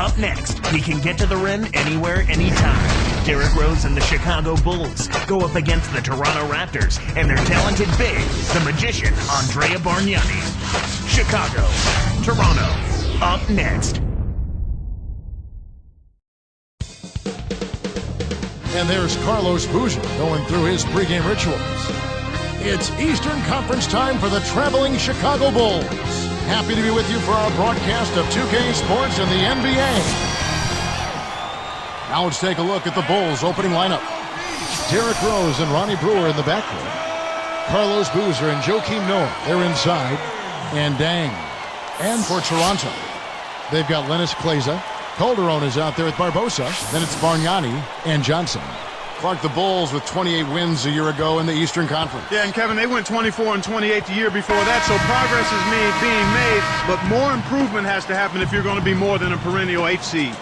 Up next, he can get to the rim anywhere, anytime. Derrick Rose and the Chicago Bulls go up against the Toronto Raptors and their talented big, the magician Andrea Bargnani. Chicago, Toronto, up next. And there's Carlos Boozer going through his pregame rituals. It's Eastern Conference time for the traveling Chicago Bulls. Happy to be with you for our broadcast of 2K Sports and the NBA. Now let's take a look at the Bulls' opening lineup. Derrick Rose and Ronnie Brewer in the backcourt. Carlos Boozer and Joakim Noah, they're inside. And Dang. And for Toronto, they've got Lennis Kleza. Calderon is out there with Barbosa. Then it's Bargnani and Johnson. Clark, the Bulls with 28 wins a year ago in the Eastern Conference. Yeah, and Kevin, they went 24 and 28 the year before that, so progress is being made, but more improvement has to happen if you're going to be more than a perennial 8 seed.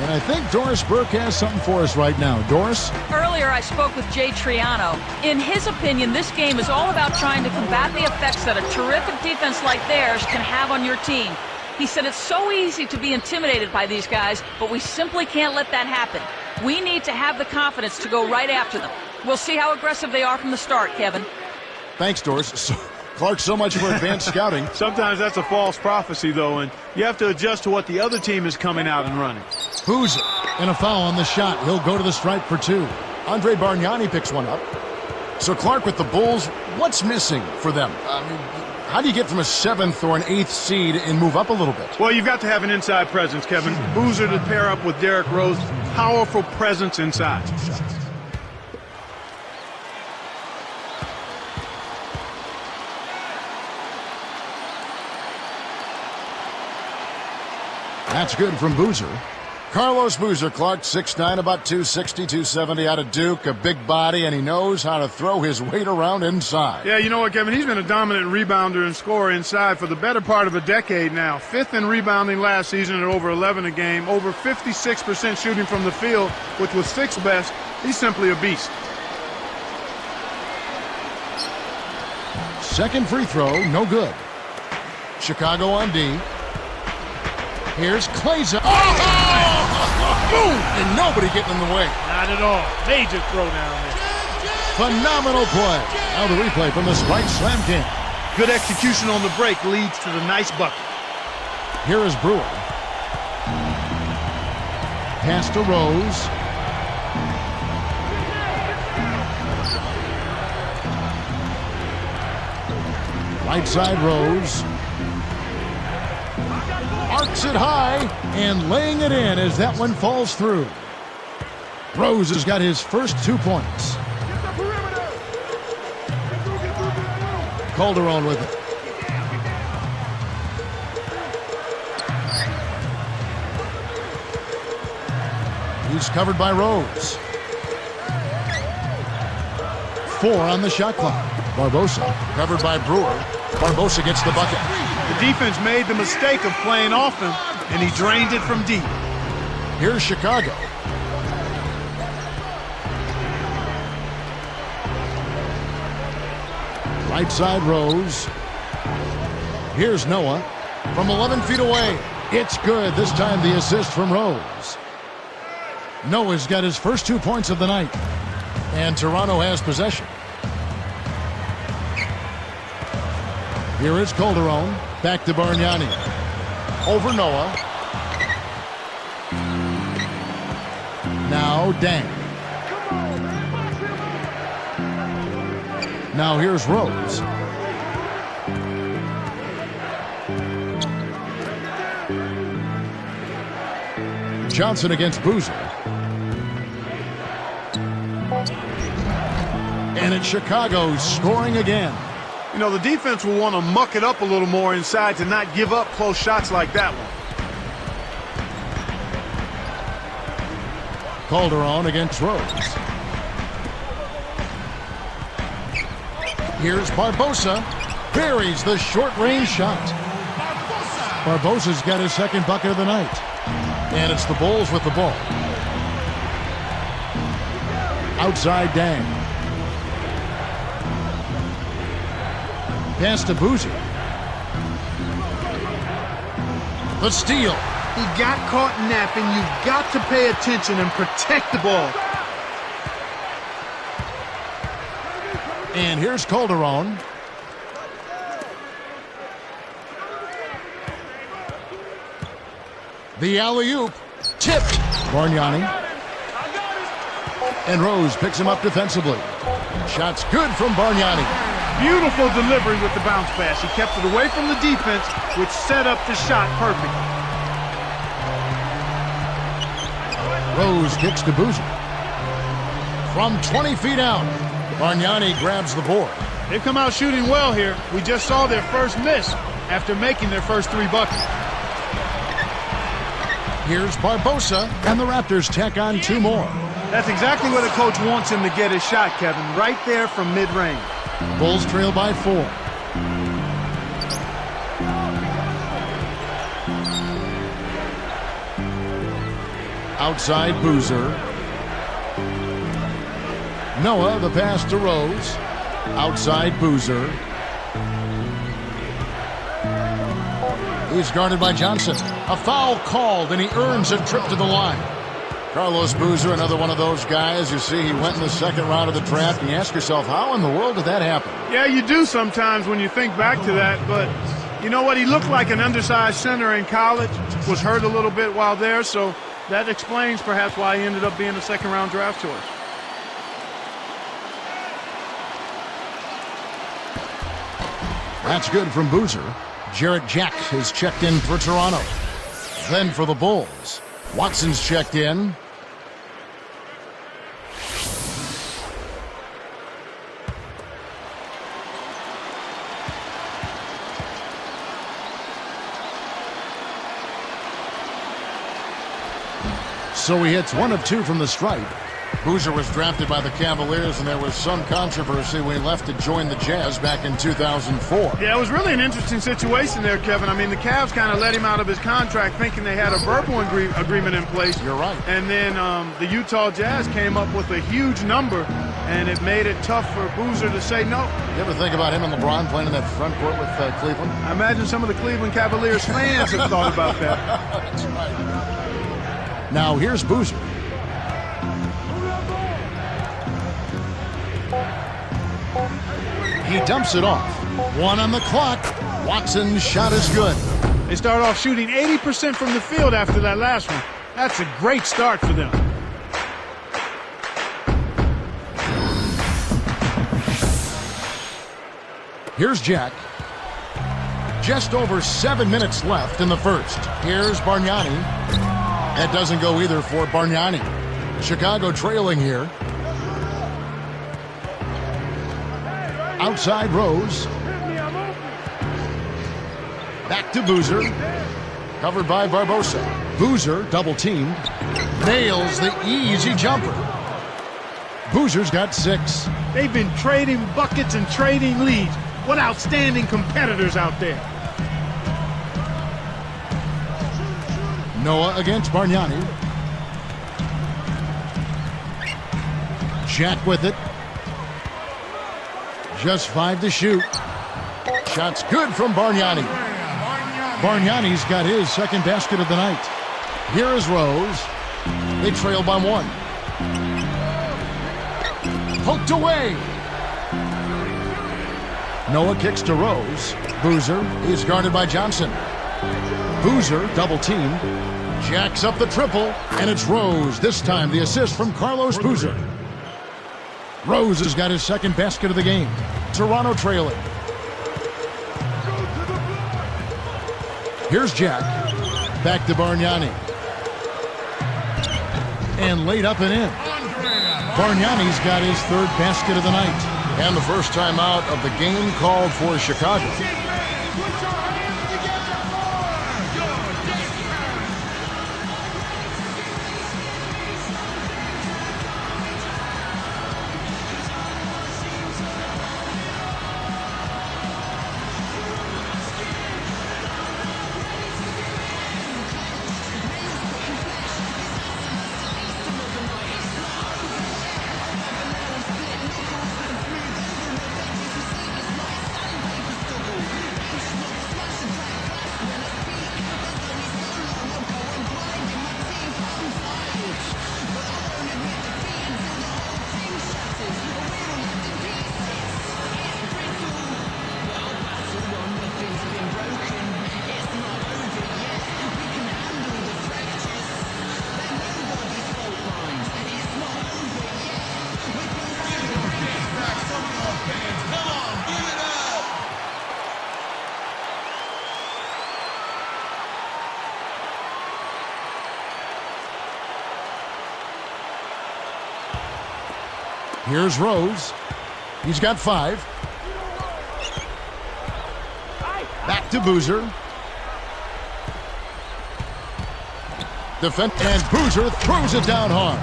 And I think Doris Burke has something for us right now. Doris? Earlier, I spoke with Jay Triano. In his opinion, this game is all about trying to combat the effects that a terrific defense like theirs can have on your team. He said it's so easy to be intimidated by these guys, but we simply can't let that happen. We need to have the confidence to go right after them. We'll see how aggressive they are from the start, Kevin. Thanks, Doris. Clark, so much for advanced scouting. Sometimes that's a false prophecy, though, and you have to adjust to what the other team is coming out and running. Boozer, and a foul on the shot. He'll go to the stripe for two. Andre Bargnani picks one up. So, Clark, with the Bulls, what's missing for them? How do you get from a 7th or an 8th seed and move up a little bit? Well, you've got to have an inside presence, Kevin. Boozer to pair up with Derrick Rose. Powerful presence inside. That's good from Boozer. Carlos Boozer, Clark, 6'9", about 260, 270 out of Duke, a big body, and he knows how to throw his weight around inside. Yeah, you know what, Kevin? He's been a dominant rebounder and scorer inside for the better part of a decade now. 5th in rebounding last season at over 11 a game, over 56% shooting from the field, which was 6th best. He's simply a beast. Second free throw, no good. Chicago on D. Here's Kleza. Oh! Boom! And nobody getting in the way. Not at all. Major throwdown there. Phenomenal play. Now the replay from the Sprite Slam King. Good execution on the break leads to the nice bucket. Here is Brewer. Pass to Rose. Right side Rose. Arcs it high and laying it in as that one falls through. Rose has got his first 2 points. Calderon with it. He's covered by Rose. 4 on the shot clock. Barbosa covered by Brewer. Barbosa gets the bucket. The defense made the mistake of playing off him, and he drained it from deep. Here's Chicago. Right side Rose. Here's Noah from 11 feet away. It's good. This time the assist from Rose. Noah's got his first 2 points of the night. And Toronto has possession. Here is Calderon. Back to Bargnani. Over Noah. Now Dang. Now here's Rose. Johnson against Boozer. And it's Chicago scoring again. You know, the defense will want to muck it up a little more inside to not give up close shots like that one. Calderon against Rose. Here's Barbosa. Buries the short-range shot. Barbosa's got his second bucket of the night. And it's the Bulls with the ball. Outside Dang. pass to Boozer. The steal. He got caught napping. You've got to pay attention and protect the ball. And here's Calderon. The alley-oop. Tipped. Bargnani. And Rose picks him up defensively. Shot's good from Bargnani. Beautiful delivery with the bounce pass. He kept it away from the defense, which set up the shot perfectly. Rose kicks to Boozer. From 20 feet out, Bargnani grabs the board. They've come out shooting well here. We just saw their first miss after making their first 3 buckets. Here's Barbosa, and the Raptors tack on 2 more. That's exactly what a coach wants him to get his shot, Kevin, right there from mid-range. Bulls trail by 4. Outside Boozer. Noah, the pass to Rose. Outside Boozer. He's guarded by Johnson. A foul called, and he earns a trip to the line. Carlos Boozer, another one of those guys. You see, he went in the second round of the draft, and you ask yourself, how in the world did that happen? Yeah, you do sometimes when you think back to that, but you know what? He looked like an undersized center in college, was hurt a little bit while there, so that explains perhaps why he ended up being a second-round draft choice. That's good from Boozer. Jarrett Jack is checked in for Toronto. Then for the Bulls, Watson's checked in. So he hits 1 of 2 from the stripe. Boozer was drafted by the Cavaliers, and there was some controversy when he left to join the Jazz back in 2004. Yeah, it was really an interesting situation there, Kevin. I mean, the Cavs kind of let him out of his contract thinking they had a verbal agreement in place. You're right. And then the Utah Jazz came up with a huge number, and it made it tough for Boozer to say no. You ever think about him and LeBron playing in that front court with Cleveland? I imagine some of the Cleveland Cavaliers fans have thought about that. That's right. Now here's Boozer. He dumps it off. 1 on the clock. Watson's shot is good. They start off shooting 80% from the field after that last one. That's a great start for them. Here's Jack. Just over 7 minutes left in the first. Here's Bargnani. That doesn't go either for Bargnani. Chicago trailing here. Outside Rose. Back to Boozer. Covered by Barbosa. Boozer, double teamed. Nails the easy jumper. Boozer's got 6. They've been trading buckets and trading leads. What outstanding competitors out there. Noah against Bargnani. Jack with it. Just 5 to shoot. Shot's good from Bargnani. Bargnani's got his second basket of the night. Here is Rose. They trail by 1. Poked away. Noah kicks to Rose. Boozer is guarded by Johnson. Boozer double teamed. Jacks up the triple, and it's Rose. This time the assist from Carlos Boozer. Rose has got his second basket of the game. Toronto trailing. Here's Jack. Back to Bargnani. And laid up and in. Bargnani's got his third basket of the night. And the first time out of the game called for Chicago. Here's Rose. He's got 5. Back to Boozer. And Boozer throws it down hard.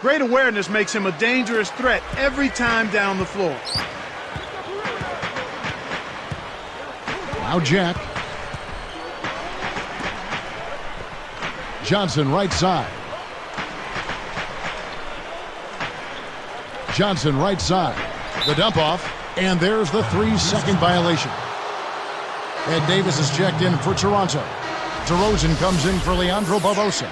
Great awareness makes him a dangerous threat every time down the floor. Now Jack. Johnson right side. Johnson right side. The dump off. And there's the 3-second violation. Ed Davis is checked in for Toronto. DeRozan comes in for Leandro Barbosa.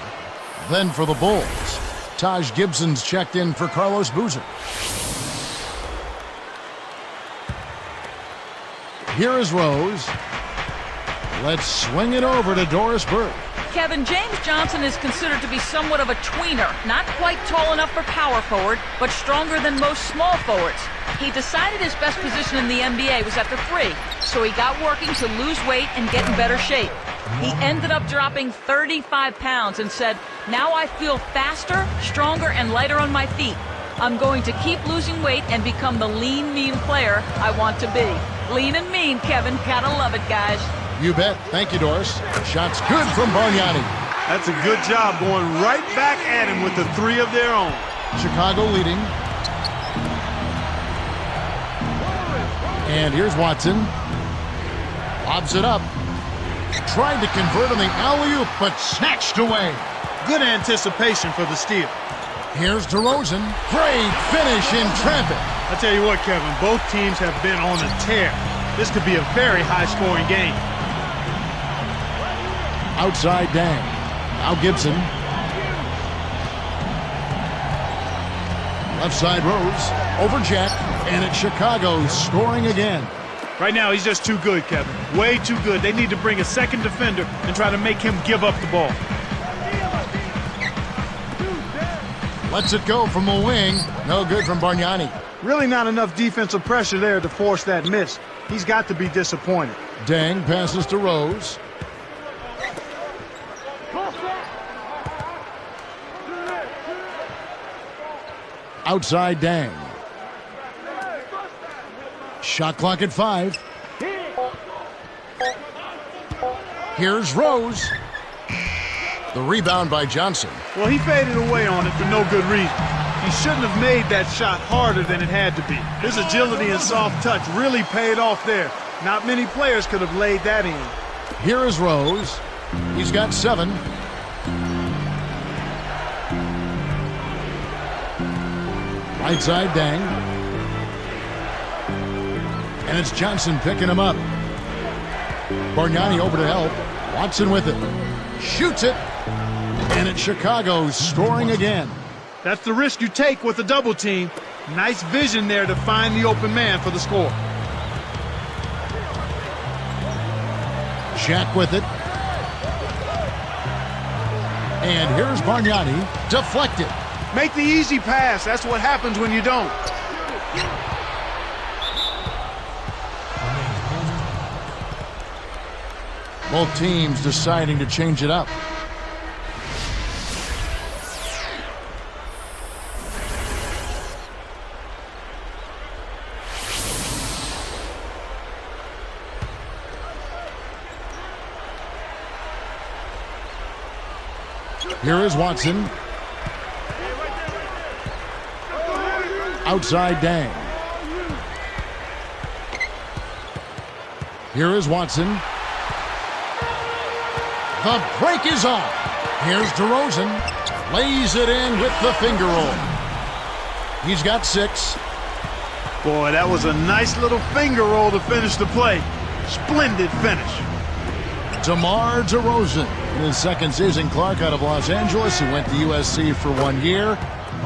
Then for the Bulls, Taj Gibson's checked in for Carlos Boozer. Here is Rose. Let's swing it over to Doris Burke. Kevin, James Johnson is considered to be somewhat of a tweener. Not quite tall enough for power forward, but stronger than most small forwards. He decided his best position in the NBA was at the 3, so he got working to lose weight and get in better shape. He ended up dropping 35 pounds and said, "Now I feel faster, stronger, and lighter on my feet. I'm going to keep losing weight and become the lean, mean player I want to be." Lean and mean, Kevin. Gotta love it, guys. You bet. Thank you, Doris. Shot's good from Bargnani. That's a good job going right back at him with the 3 of their own. Chicago leading. And here's Watson. Lobs it up. Tried to convert on the alley-oop, but snatched away. Good anticipation for the steal. Here's DeRozan. Great finish in traffic. I tell you what, Kevin, both teams have been on a tear. This could be a very high-scoring game. Outside Dang. Now Gibson. Left side Rose. Over Jack. And it's Chicago scoring again. Right now, he's just too good, Kevin. Way too good. They need to bring a second defender and try to make him give up the ball. Lets it go from the wing. No good from Bargnani. Really not enough defensive pressure there to force that miss. He's got to be disappointed. Dang passes to Rose. Outside Dang. Shot clock at 5. Here's Rose. The rebound by Johnson. Well, he faded away on it for no good reason. He shouldn't have made that shot harder than it had to be. His agility and soft touch really paid off there. Not many players could have laid that in. Here is Rose. He's got 7. Right side Dang. And it's Johnson picking him up. Bargnani over to help. Watson with it. Shoots it. And it's Chicago scoring again. That's the risk you take with a double team. Nice vision there to find the open man for the score. Shaq with it. And here's Bargnani. Deflected. Make the easy pass. That's what happens when you don't. Both teams deciding to change it up. Here is Watson. Outside Dang. Here is Watson. The break is on. Here's DeRozan. Lays it in with the finger roll. He's got 6. Boy, that was a nice little finger roll to finish the play. Splendid finish. DeMar DeRozan. In his second season, Clark out of Los Angeles. He went to USC for 1 year.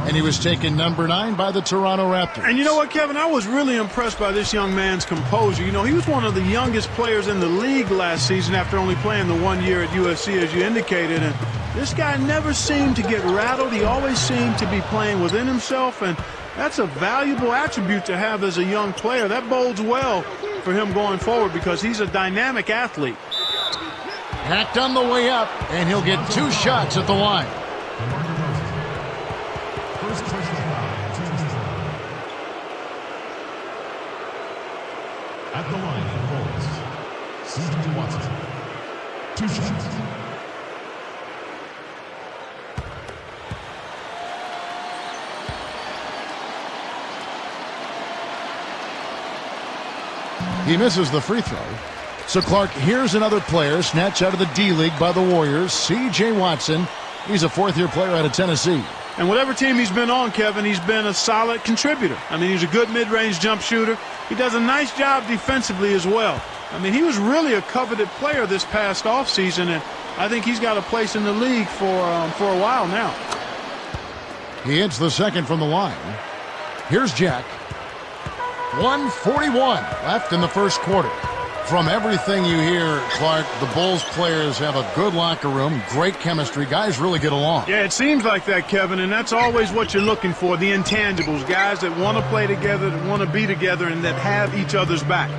And he was taken number 9 by the Toronto Raptors. And you know what, Kevin? I was really impressed by this young man's composure. You know, he was one of the youngest players in the league last season after only playing the 1 year at USC, as you indicated. And this guy never seemed to get rattled. He always seemed to be playing within himself. And that's a valuable attribute to have as a young player. That bodes well for him going forward because he's a dynamic athlete. Hacked on the way up, and he'll get 2 shots at the line. At the line for the Bulls, C.J. Watson. 2 shots. He misses the free throw. So, Clark, here's another player snatched out of the D-League by the Warriors, C.J. Watson. He's a fourth-year player out of Tennessee. And whatever team he's been on, Kevin, he's been a solid contributor. I mean, he's a good mid-range jump shooter. He does a nice job defensively as well. I mean, he was really a coveted player this past offseason, and I think he's got a place in the league for a while now. He hits the second from the line. Here's Jack. 1:41 left in the first quarter. From everything you hear, Clark, the Bulls players have a good locker room, great chemistry. Guys really get along. Yeah, it seems like that, Kevin, and that's always what you're looking for, the intangibles, guys that want to play together, that want to be together, and that have each other's back.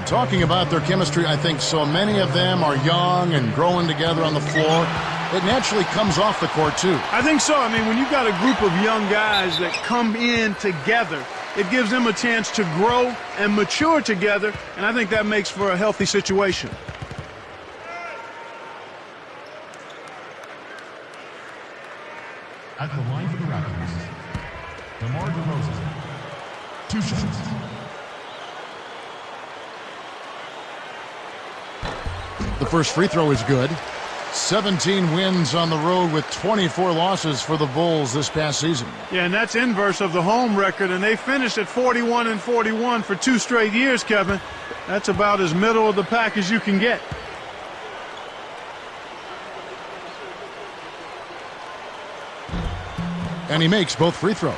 Talking about their chemistry, I think so many of them are young and growing together on the floor. It naturally comes off the court, too. I think so. I mean, when you've got a group of young guys that come in together, it gives them a chance to grow and mature together, and I think that makes for a healthy situation. At the line for the Raptors, DeMar DeRozan. 2 shots. The first free throw is good. 17 wins on the road with 24 losses for the Bulls this past season. Yeah, and that's inverse of the home record, and they finished at 41-41 for 2 straight years, Kevin. That's about as middle of the pack as you can get. And he makes both free throws.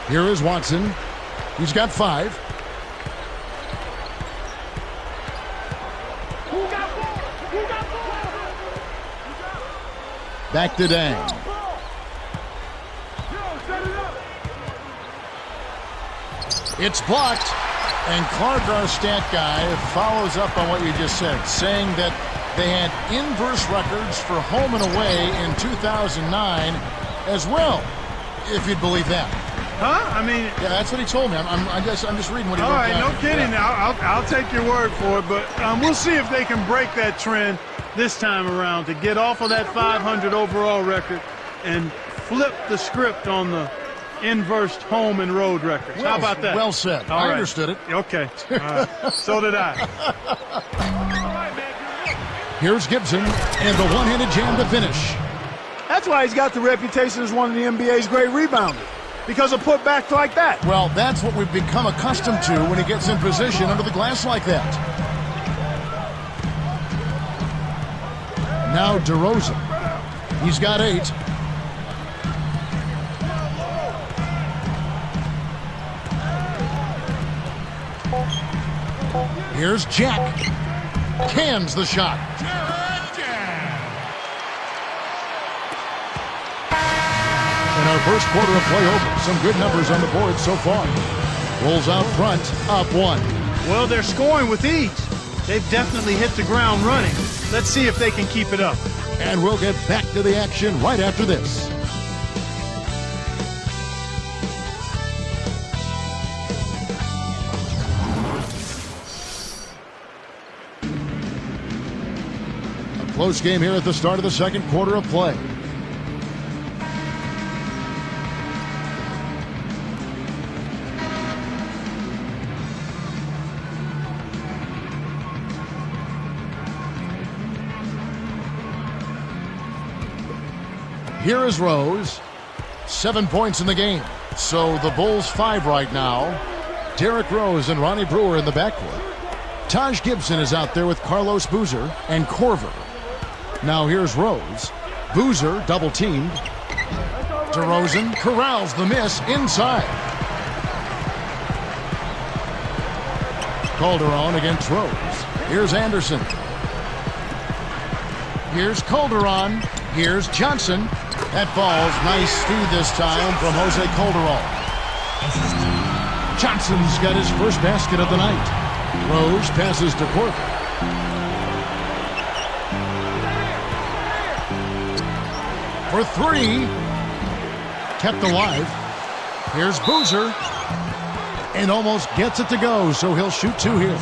Here is Watson. He's got 5. Back to Dang. It's blocked. And Clark, our stat guy, follows up on what you just said, saying that they had inverse records for home and away in 2009 as well, if you'd believe that. Huh? I mean... Yeah, that's what he told me. I'm just reading what he wrote All right, down. no kidding. Yeah. I'll take your word for it, but we'll see if they can break that trend this time around to get off of that 500 overall record and flip the script on the inversed home and road records. How about that? Well said. All I right. understood it. Okay. All right. So did I. Here's Gibson and the one-handed jam to finish. That's why he's got the reputation as one of the NBA's great rebounders, because of putbacks like that. Well, that's what we've become accustomed to when he gets in position under the glass like that. Now DeRozan. He's got 8. Here's Jack. Cans the shot. In our first quarter of play over, some good numbers on the board so far. Bulls out front, up 1. Well, they're scoring with ease. They've definitely hit the ground running. Let's see if they can keep it up. And we'll get back to the action right after this. A close game here at the start of the second quarter of play. Here is Rose. 7 points in the game. So the Bulls 5 right now. Derrick Rose and Ronnie Brewer in the backcourt. Taj Gibson is out there with Carlos Boozer and Korver. Now here's Rose. Boozer double-teamed. DeRozan corrals the miss inside. Calderon against Rose. Here's Anderson. Here's Calderon. Here's Johnson. That ball's nice speed this time from Jose Calderon. Johnson's got his first basket of the night. Rose passes to Korver. For 3. Kept alive. Here's Boozer. and almost gets it to go, so he'll shoot two here.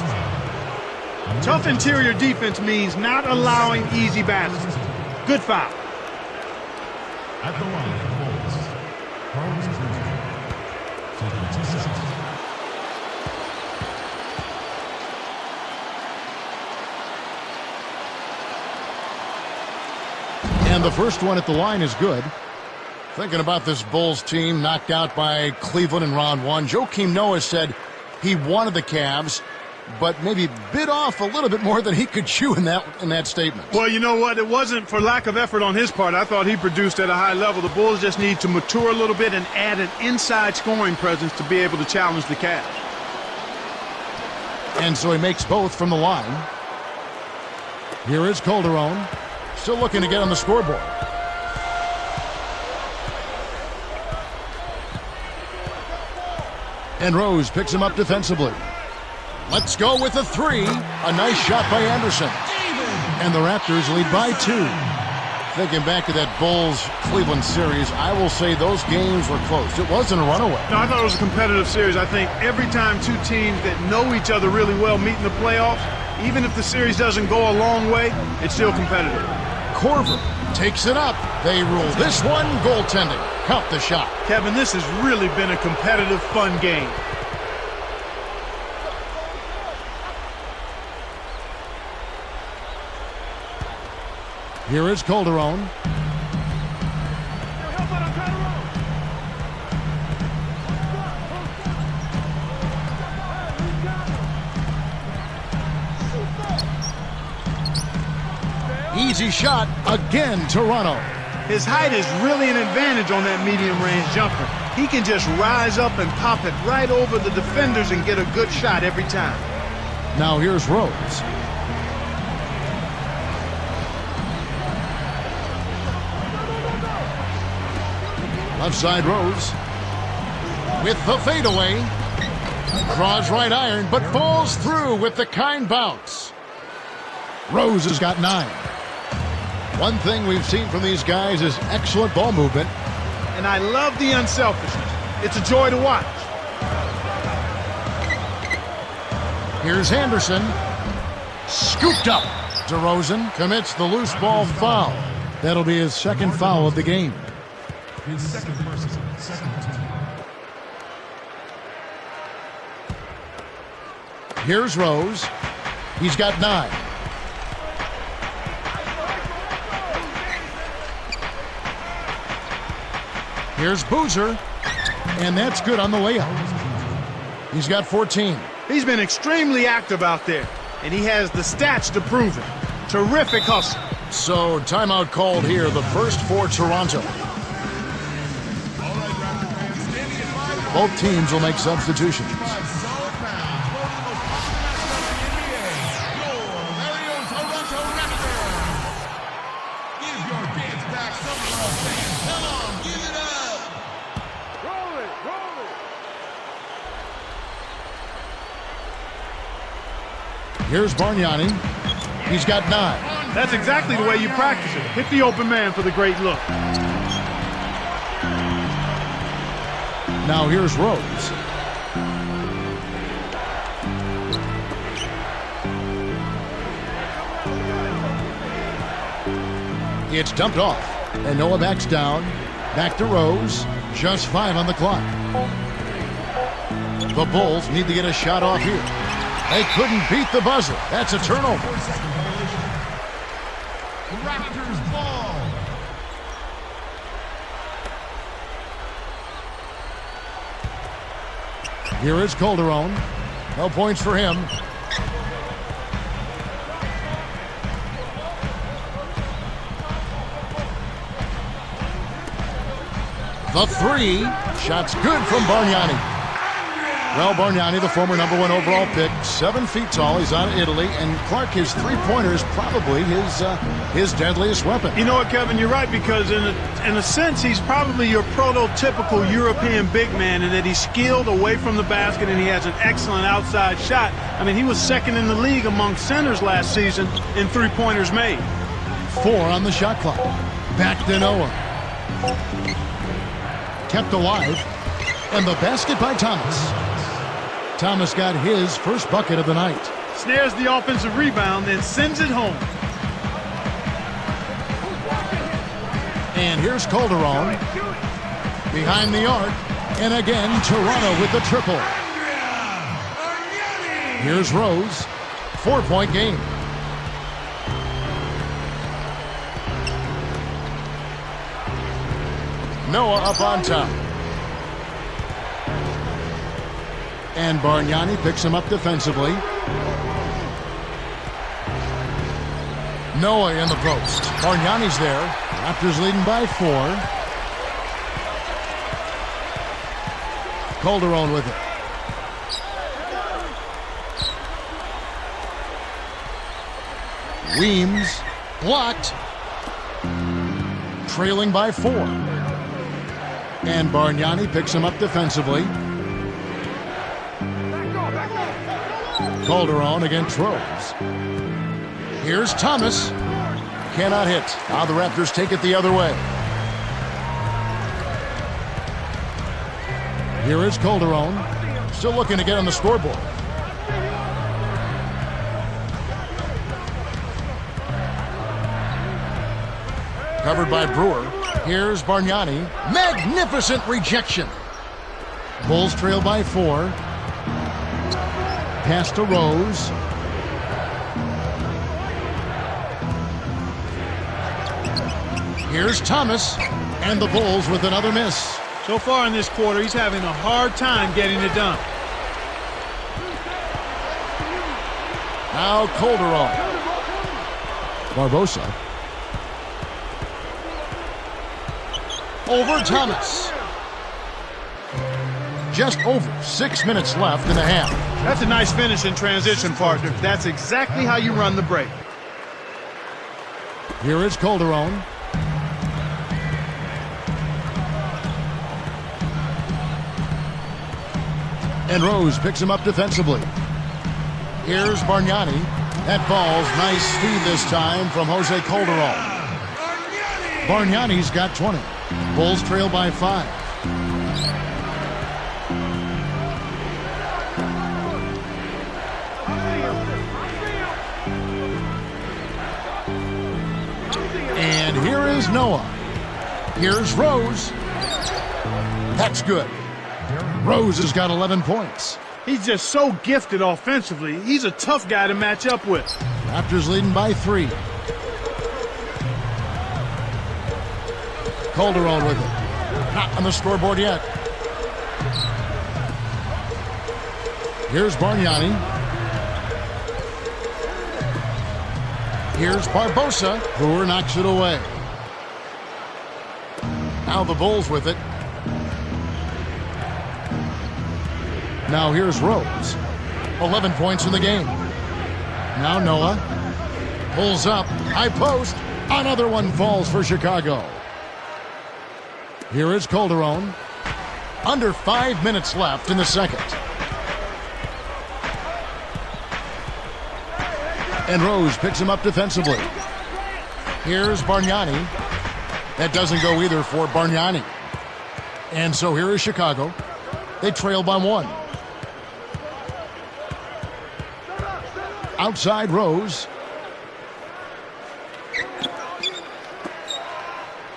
Tough interior defense means not allowing easy baskets. Good foul. At the line for the Bulls, Carlos Boozer. Taking 2 seconds. And the first one at the line is good. Thinking about this Bulls team knocked out by Cleveland in round one, Joakim Noah said he wanted the Cavs, but maybe bit off a little bit more than he could chew in that statement. Well, you know what? It wasn't for lack of effort on his part. I thought he produced at a high level. The Bulls just need to mature a little bit and add an inside scoring presence to be able to challenge the Cavs. And so he makes both from the line. Here is Calderon, still looking to get on the scoreboard. And Rose picks him up defensively. Let's go with a three. A nice shot by Anderson. And the Raptors lead by 2. Thinking back to that Bulls-Cleveland series, I will say those games were close. It wasn't a runaway. No, I thought it was a competitive series. I think every time two teams that know each other really well meet in the playoffs, even if the series doesn't go a long way, it's still competitive. Corver takes it up. They rule this one goaltending. Count the shot. Kevin, this has really been a competitive, fun game. Here is Calderon. Easy shot again, Toronto. His height is really an advantage on that medium-range jumper. He can just rise up and pop it right over the defenders and get a good shot every time. Now here's Rose. Left side Rose. With the fadeaway. Draws right iron, but falls through with the kind bounce. Rose has got 9. One thing we've seen from these guys is excellent ball movement. And I love the unselfishness. It's a joy to watch. Here's Anderson. Scooped up. DeRozan commits the loose ball foul. That'll be his second foul of the game. His second versus second team. Here's Rose. He's got 9. Here's Boozer, and that's good on the layup. He's got 14. He's been extremely active out there, and he has the stats to prove it. Terrific hustle. So, timeout called here, the first for Toronto. Both teams will make substitutions. Here's Bargnani. He's got 9. That's exactly the way you practice it. Hit the open man for the great look. Now here's Rose. It's dumped off. And Noah backs down. Back to Rose. Just 5 on the clock. The Bulls need to get a shot off here. They couldn't beat the buzzer. That's a turnover. Raptors ball. Here is Calderon. No points for him. The 3. Shot's good from Bargnani. Well, Bargnani, the former number 1 overall pick, 7 feet tall. He's out of Italy, and Clark, his three-pointer is probably his deadliest weapon. You know what, Kevin? You're right, because in a sense, he's probably your prototypical European big man in that he's skilled away from the basket and he has an excellent outside shot. I mean, he was second in the league among centers last season in three-pointers made. 4 on the shot clock. Back to Noah. Kept alive. And the basket by Thomas. Thomas got his first bucket of the night. Snares the offensive rebound, then sends it home. And here's Calderon. Behind the arc. And again, Toronto with the triple. Here's Rose. 4-point game. Noah up on top. And Bargnani picks him up defensively. Noah in the post. Bargnani's there. Raptors leading by 4. Calderon with it. Weems blocked. Trailing by 4. And Bargnani picks him up defensively. Calderon against Rose. Here's Thomas. Cannot hit. Now the Raptors take it the other way. Here is Calderon. Still looking to get on the scoreboard. Covered by Brewer. Here's Bargnani. Magnificent rejection. Bulls trail by 4. Pass to Rose. Here's Thomas. And the Bulls with another miss. So far in this quarter, he's having a hard time getting it done. Now Calderon. Barbosa. Over Thomas. Just over 6 minutes left in the half. That's a nice finish in transition, partner. That's exactly how you run the break. Here is Calderon. And Rose picks him up defensively. Here's Bargnani. That ball's nice speed this time from Jose Calderon. Bargnani's got 20. Bulls trail by 5. And here is Noah. Here's Rose. That's good. Rose has got 11 points. He's just so gifted offensively. He's a tough guy to match up with. Raptors leading by 3. Calderon with it. Not on the scoreboard yet. Here's Bargnani. Here's Barbosa. Brewer knocks it away. Now the Bulls with it. Now here's Rose. 11 points in the game. Now Noah. Pulls up. High post. Another one falls for Chicago. Here is Calderon. Under 5 minutes left in the second. And Rose picks him up defensively. Here's Bargnani. That doesn't go either for Bargnani. And so here is Chicago. They trail by 1. Outside Rose.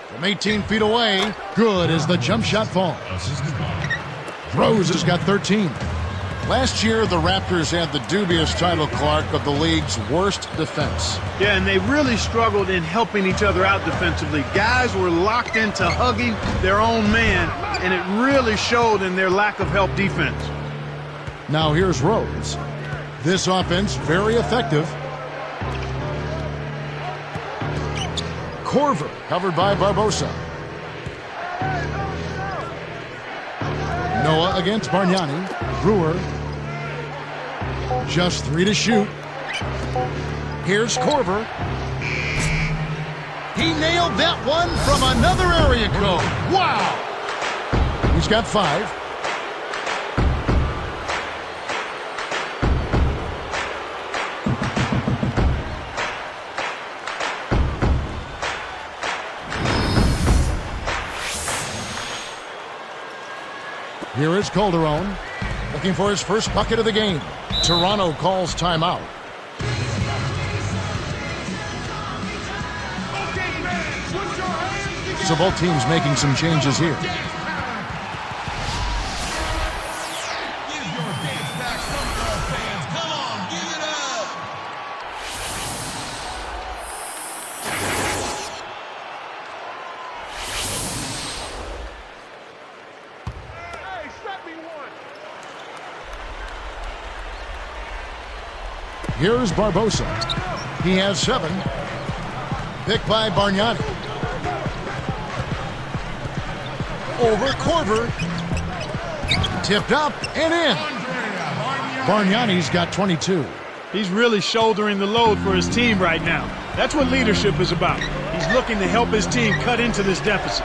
From 18 feet away. Good as the jump shot falls. Rose has got 13. Last year, the Raptors had the dubious title, Clark, of the league's worst defense. Yeah, and they really struggled in helping each other out defensively. Guys were locked into hugging their own man, and it really showed in their lack of help defense. Now here's Rose. This offense very effective. Corver covered by Barbosa. Noah against Bargnani. Brewer. Just 3 to shoot. Here's Corver. He nailed that one from another area code. Wow! He's got 5. Here is Calderon. looking for his first bucket of the game. Toronto calls timeout. So both teams making some changes here. Here's Barbosa. He has 7. Picked by Bargnani. Over Korver. Tipped up and in. Bargnani's got 22. He's really shouldering the load for his team right now. That's what leadership is about. He's looking to help his team cut into this deficit.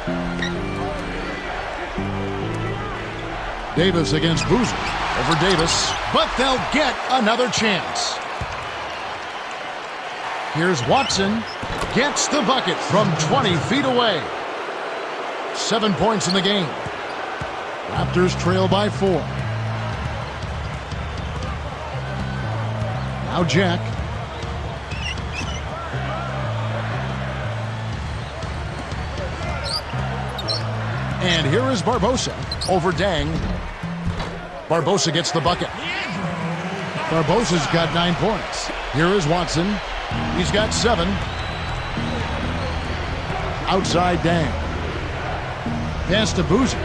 Davis against Boozer. Over Davis, but they'll get another chance. Here's Watson. Gets the bucket from 20 feet away. 7 points in the game. Raptors trail by 4. Now Jack. And here is Barbosa over Dang. Barbosa gets the bucket. Barbosa's got 9 points. Here is Watson. He's got 7. Outside Dang. Pass to Boozer.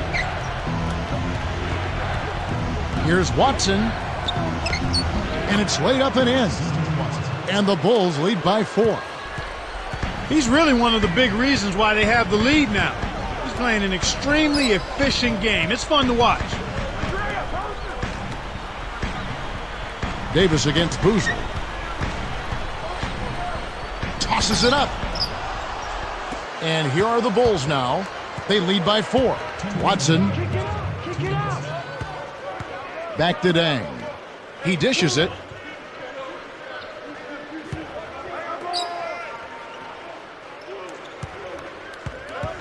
Here's Watson. And it's laid up and in. And the Bulls lead by 4. He's really one of the big reasons why they have the lead now. He's playing an extremely efficient game. It's fun to watch. Davis against Boozer. Tosses it up. And here are the Bulls now. They lead by 4. Watson. Back to Dang. He dishes it.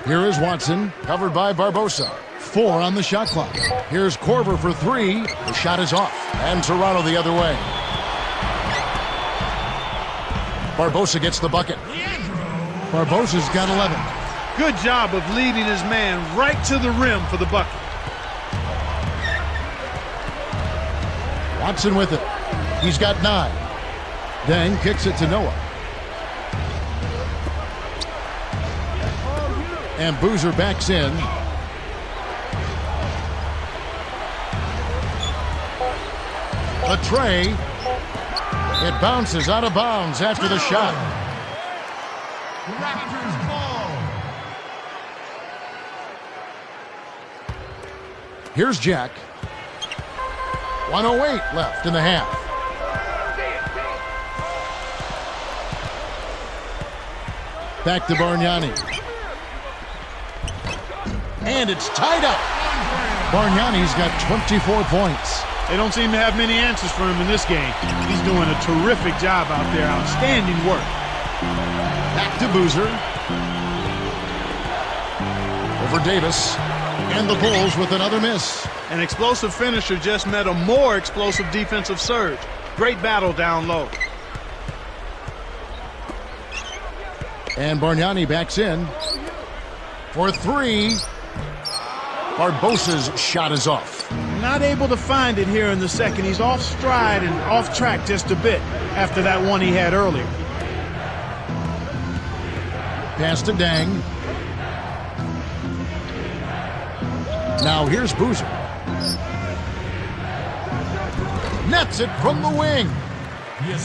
Here is Watson, covered by Barbosa. 4 on the shot clock. Here's Korver for 3. The shot is off. And Toronto the other way. Barbosa gets the bucket. Barbosa's got 11. Good job of leading his man right to the rim for the bucket. Watson with it. He's got 9. Dang kicks it to Noah. And Boozer backs in. A tray. It bounces out of bounds after the shot. Raptors ball. Here's Jack. 1:08 left in the half. Back to Bargnani. And it's tied up. Bargnani's got 24 points. They don't seem to have many answers for him in this game. He's doing a terrific job out there. Outstanding work. Back to Boozer. Over Davis. And the Bulls with another miss. An explosive finisher just met a more explosive defensive surge. Great battle down low. And Bargnani backs in for 3. Barbosa's shot is off. Not able to find it here in the second. He's off stride and off track just a bit after that one he had earlier. Pass to Dang. Now here's Boozer. Nets it from the wing.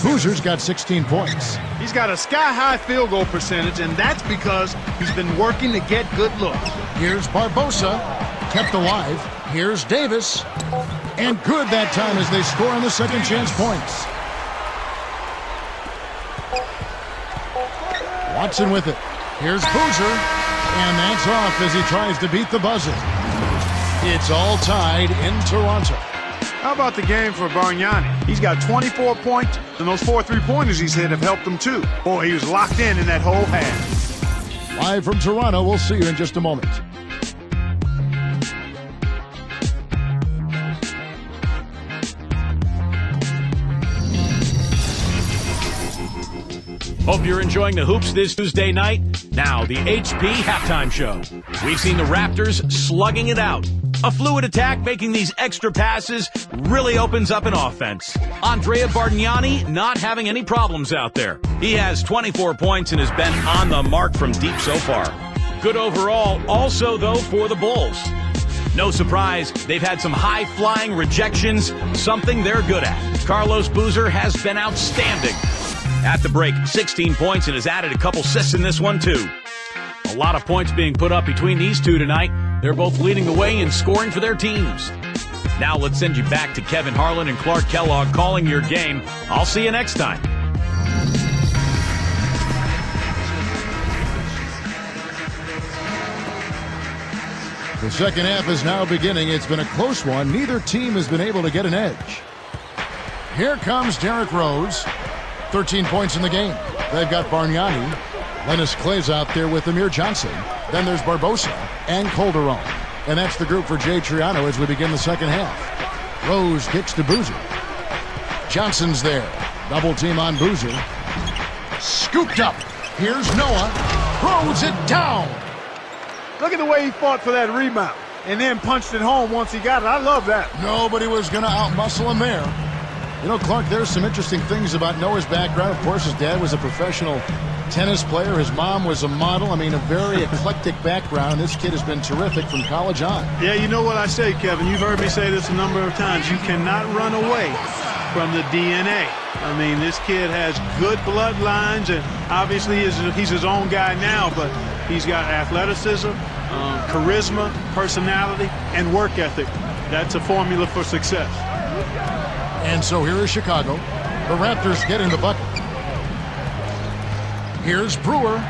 Boozer's got 16 points. He's got a sky-high field goal percentage, and that's because he's been working to get good looks. Here's Barbosa, kept alive. Here's Davis, and good that time as they score on the second chance points. Watson with it. Here's Boozer, and that's off as he tries to beat the buzzer. It's all tied in Toronto. How about the game for Bargnani? He's got 24 points, and those 4 3-pointers he's hit have helped him too. Boy, he was locked in that whole half. Live from Toronto, we'll see you in just a moment. Hope you're enjoying the hoops this Tuesday night. Now, the HP halftime show. We've seen the Raptors slugging it out. A fluid attack making these extra passes really opens up an offense. Andrea Bargnani not having any problems out there. He has 24 points and has been on the mark from deep so far. Good overall, also, though, for the Bulls. No surprise, they've had some high-flying rejections, something they're good at. Carlos Boozer has been outstanding. At the break, 16 points and has added a couple assists in this one, too. A lot of points being put up between these two tonight. They're both leading the way in scoring for their teams. Now let's send you back to Kevin Harlan and Clark Kellogg calling your game. I'll see you next time. The second half is now beginning. It's been a close one. Neither team has been able to get an edge. Here comes Derrick Rose. 13 points in the game. They've got Bargnani. Lennis Clay's out there with Amir Johnson. Then there's Barbosa and Calderon. And that's the group for Jay Triano as we begin the second half. Rose kicks to Boozer. Johnson's there. Double team on Boozer. Scooped up. Here's Noah. Throws it down. Look at the way he fought for that rebound and then punched it home once he got it. I love that. Nobody was going to outmuscle him there. You know, Clark, there's some interesting things about Noah's background. Of course, his dad was a professional tennis player. His mom was a model. I mean, a very eclectic background. This kid has been terrific from college on. Yeah, you know what I say, Kevin. You've heard me say this a number of times. You cannot run away from the DNA. I mean, this kid has good bloodlines, and obviously he's his own guy now, but he's got athleticism, charisma, personality, and work ethic. That's a formula for success. And so here is Chicago. The Raptors getting the bucket. Here's Brewer.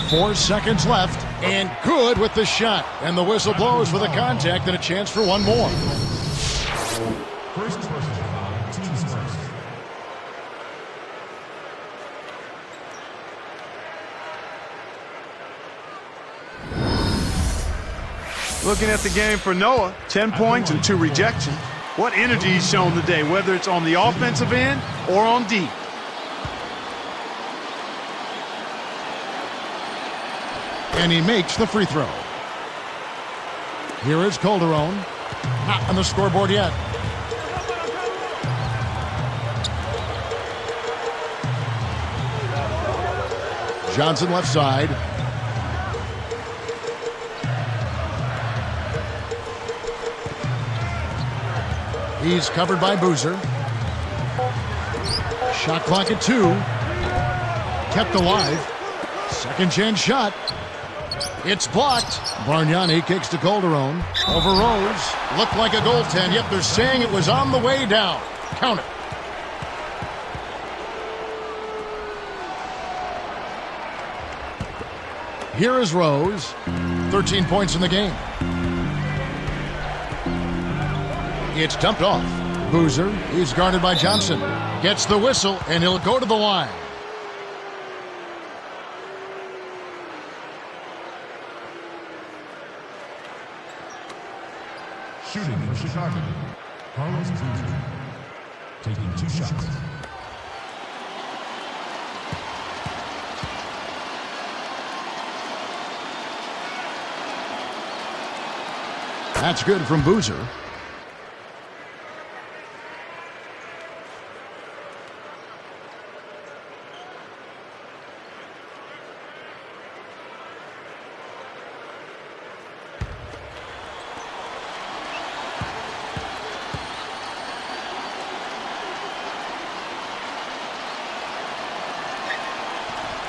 4 seconds left. And good with the shot. And the whistle blows for the contact and a chance for one more. First person foul, team's first. Looking at the game for Noah, 10 points and 2 rejections. What energy he's shown today, whether it's on the offensive end or on D. And he makes the free throw. Here is Calderon. Not on the scoreboard yet. Johnson left side. He's covered by Boozer. Shot clock at 2. Kept alive. Second chance shot. It's blocked. Bargnani kicks to Calderon. Over Rose. Looked like a goaltend. Yep, they're saying it was on the way down. Count it. Here is Rose. 13 points in the game. It's dumped off. Boozer, he's guarded by Johnson. Gets the whistle, and he'll go to the line. Shooting for Chicago, Carlos Boozer. Taking 2 shots. That's good from Boozer.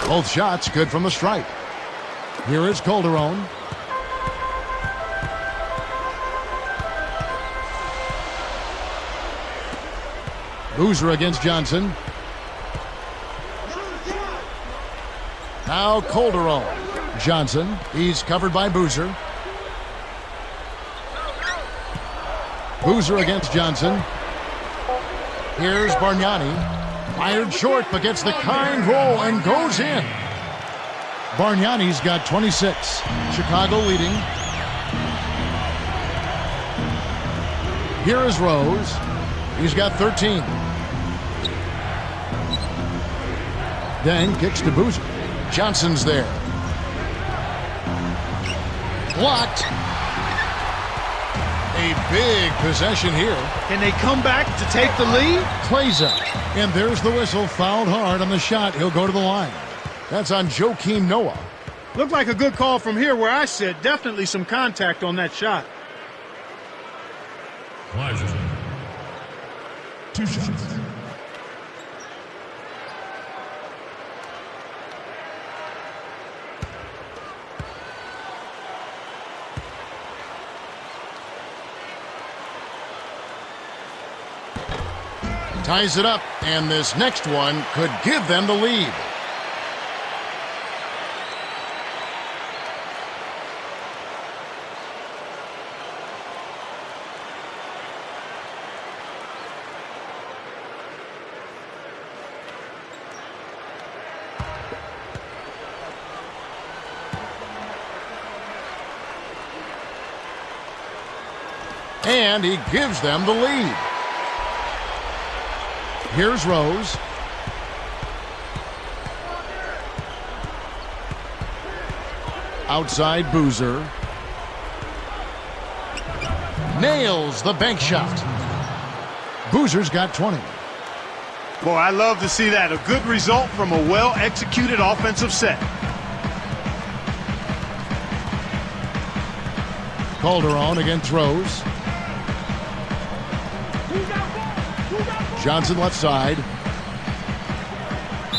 Both shots good from the stripe. Here is Calderon. Boozer against Johnson. Now Calderon. Johnson, he's covered by Boozer. Boozer against Johnson. Here's Bargnani. Fired short, but gets the kind roll and goes in. Bargnani's got 26. Chicago leading. Here is Rose. He's got 13. Dang kicks to Boozer. Johnson's there. Blocked. A big possession here. Can they come back to take the lead? Plays up. And there's the whistle. Fouled hard on the shot. He'll go to the line. That's on Joakim Noah. Looked like a good call from here where I sit. Definitely some contact on that shot. Elijah. 2 shots. Ties it up, and this next one could give them the lead. And he gives them the lead. Here's Rose. Outside Boozer. Nails the bank shot. Boozer's got 20. Boy, I love to see that. A good result from a well-executed offensive set. Calderon against Rose. Johnson left side.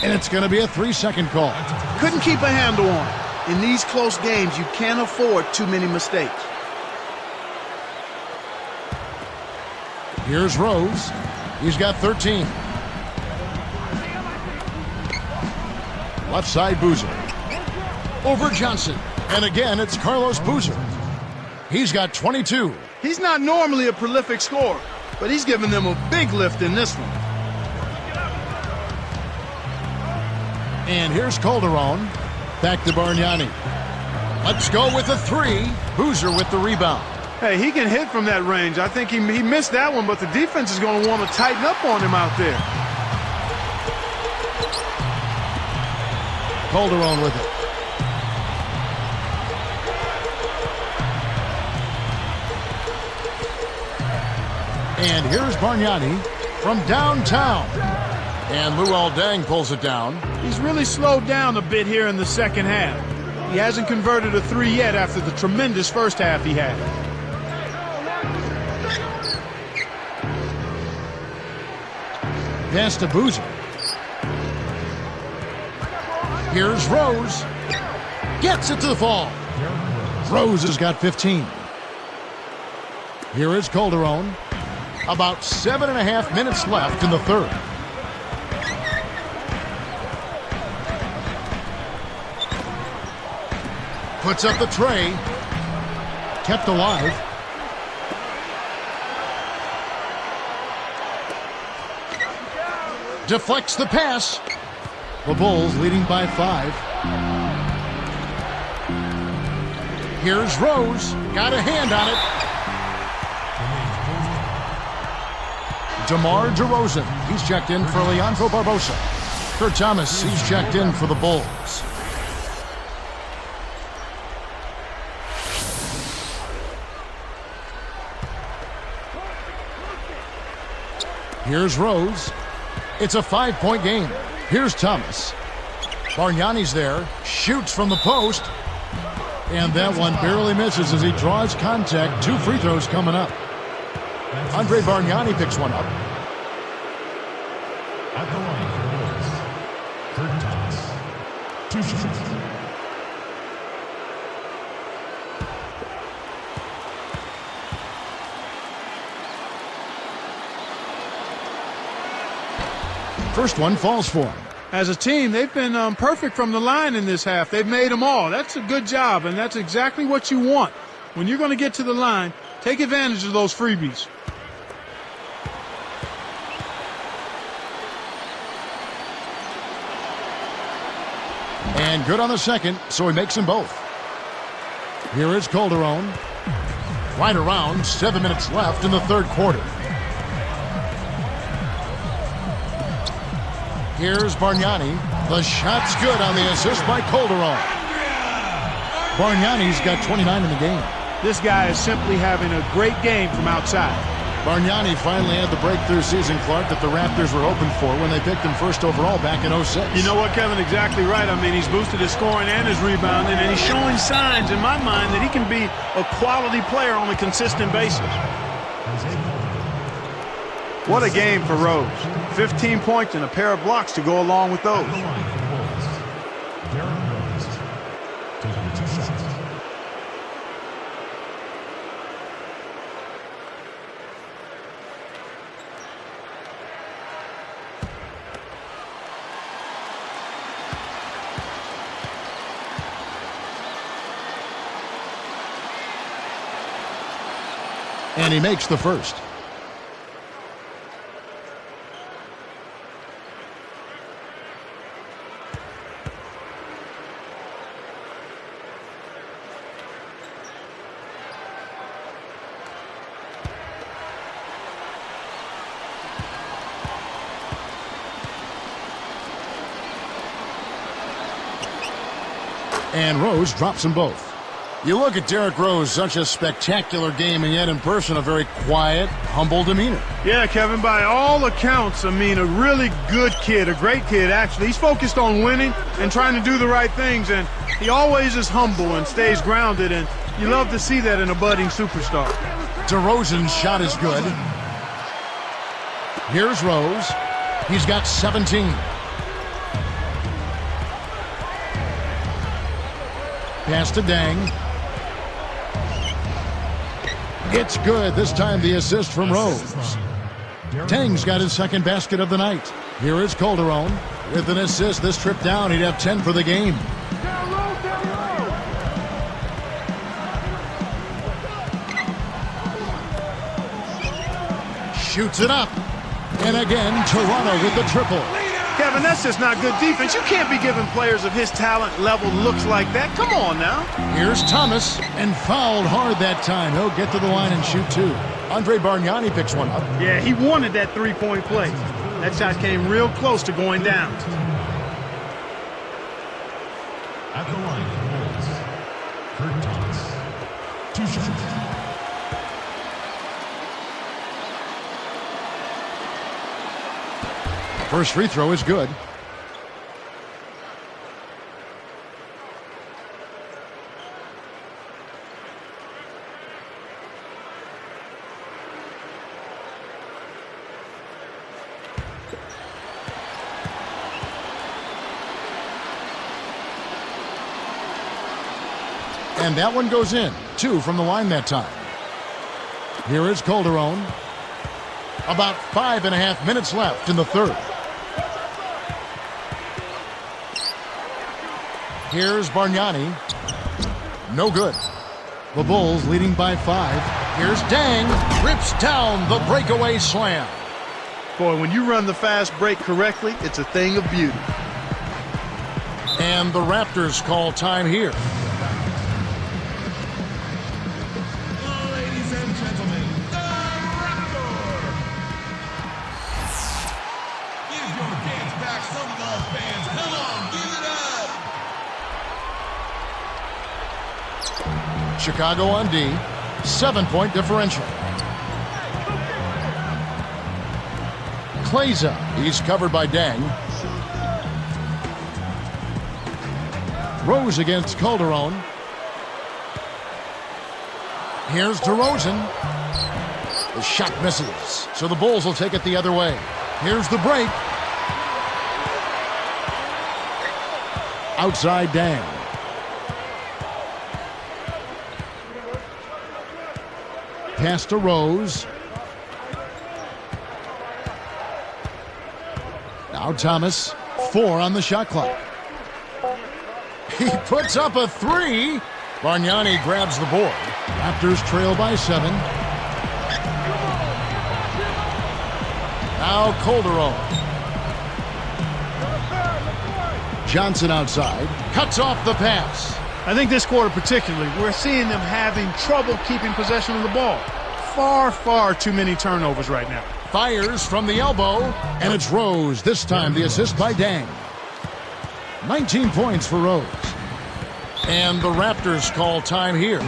And it's going to be a 3-second call. Couldn't keep a handle on it. In these close games, you can't afford too many mistakes. Here's Rose. He's got 13. Left side Boozer. Over Johnson. And again, it's Carlos Boozer. He's got 22. He's not normally a prolific scorer, but he's given them a big lift in this one. And here's Calderon. Back to Bargnani. Let's go with the 3. Boozer with the rebound. Hey, he can hit from that range. I think he missed that one, but the defense is going to want to tighten up on him out there. Calderon with it. And here's Bargnani from downtown. And Luol Deng pulls it down. He's really slowed down a bit here in the second half. He hasn't converted a 3 yet after the tremendous first half he had. Pass to Boozer. Here's Rose. Gets it to the fall. Rose has got 15. Here is Calderon. About 7.5 minutes left in the third. Puts up the tray. Kept alive. Deflects the pass. The Bulls leading by 5. Here's Rose. Got a hand on it. DeMar DeRozan. He's checked in for Leandro Barbosa. Kurt Thomas, he's checked in for the Bulls. Here's Rose. It's a 5-point game. Here's Thomas. Bargnani's there. Shoots from the post. And that one barely misses as he draws contact. 2 free throws coming up. Andre Bargnani picks one up. At the line for Bulls, Kurt Thomas. 2 shots. First one falls for him. As a team, they've been perfect from the line in this half. They've made them all. That's a good job, and that's exactly what you want. When you're going to get to the line, take advantage of those freebies. And good on the second, so he makes them both. Here is Calderon. Right around 7 minutes left in the third quarter. Here's Bargnani. The shot's good on the assist by Calderon. Bargnani's got 29 in the game. This guy is simply having a great game from outside. Bargnani finally had the breakthrough season, Clark, that the Raptors were hoping for when they picked him first overall back in 06. You know what, Kevin? Exactly right. I mean, he's boosted his scoring and his rebounding, and he's showing signs, in my mind, that he can be a quality player on a consistent basis. What a game for Rose. 15 points and a pair of blocks to go along with those. And he makes the first. And Rose drops them both. You look at Derrick Rose, such a spectacular game, and yet in person a very quiet, humble demeanor. Yeah, Kevin, by all accounts, I mean, a really good kid, a great kid, actually. He's focused on winning and trying to do the right things, and he always is humble and stays grounded, and you love to see that in a budding superstar. DeRozan's shot is good. Here's Rose. He's got 17. Pass to Dang. It's good. This time the assist from Rose. Dang's got his second basket of the night. Here is Calderon. With an assist this trip down, he'd have 10 for the game. Shoots it up. And again, Toronto with the triple. Kevin, that's just not good defense. You can't be giving players of his talent level looks like that. Come on now. Here's Thomas, and fouled hard that time. He'll get to the line and shoot two. Andre Bargnani picks one up. Yeah, he wanted that three-point play. That shot came real close to going down. At the line for the Bulls, Kurt Thomas. 2 shots. First free throw is good. And that one goes in. 2 from the line that time. Here is Calderon. About 5.5 minutes left in the third. Here's Bargnani. No good. The Bulls leading by 5. Here's Dang. Rips down the breakaway slam. Boy, when you run the fast break correctly, it's a thing of beauty. And the Raptors call time here. Ladies and gentlemen, the Raptor. Give your dance back some love, fans. Come on, give it up. Chicago on D. 7-point differential. Kleza. He's covered by Dang. Rose against Calderon. Here's DeRozan. The shot misses, so the Bulls will take it the other way. Here's the break. Outside Dang. Pass to Rose. Now Thomas. 4 on the shot clock. He puts up a 3. Bargnani grabs the board. Raptors trail by 7. Now Calderon. Johnson outside. Cuts off the pass. I think this quarter particularly, we're seeing them having trouble keeping possession of the ball. Far, far too many turnovers right now. Fires from the elbow. And it's Rose. This time the assist by Dang. 19 points for Rose. And the Raptors call time here.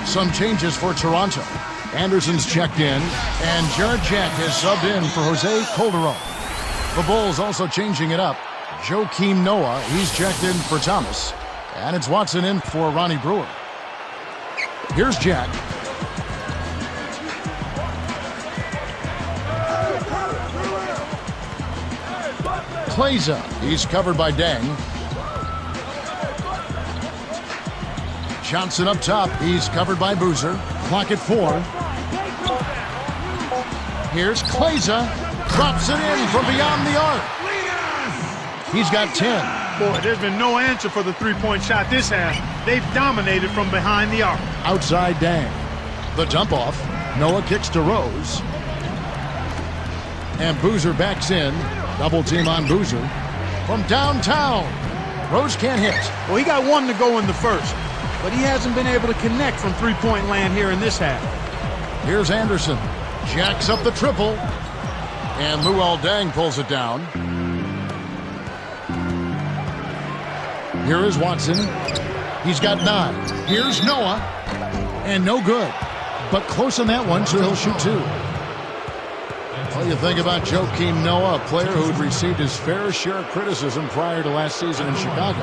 Some changes for Toronto. Anderson's checked in, and Jared Jack is subbed in for Jose Calderon. The Bulls also changing it up. Joakim Noah, he's checked in for Thomas. And it's Watson in for Ronnie Brewer. Here's Jack. Kleza, he's covered by Dang. Johnson up top, he's covered by Boozer. Clock at 4. Here's Kleza, drops it in from beyond the arc. He's got 10. Boy, there's been no answer for the three-point shot this half. They've dominated from behind the arc. Outside Dang. The dump off. Noah kicks to Rose. And Boozer backs in. Double team on Boozer. From downtown. Rose can't hit. Well, he got one to go in the first, but he hasn't been able to connect from three-point land here in this half. Here's Anderson. Jacks up the triple. And Luol Deng pulls it down. Here is Watson. He's got 9. Here's Noah. And no good. But close on that one, so he'll shoot 2. What do you think about Joakim Noah, a player who'd received his fair share of criticism prior to last season in Chicago?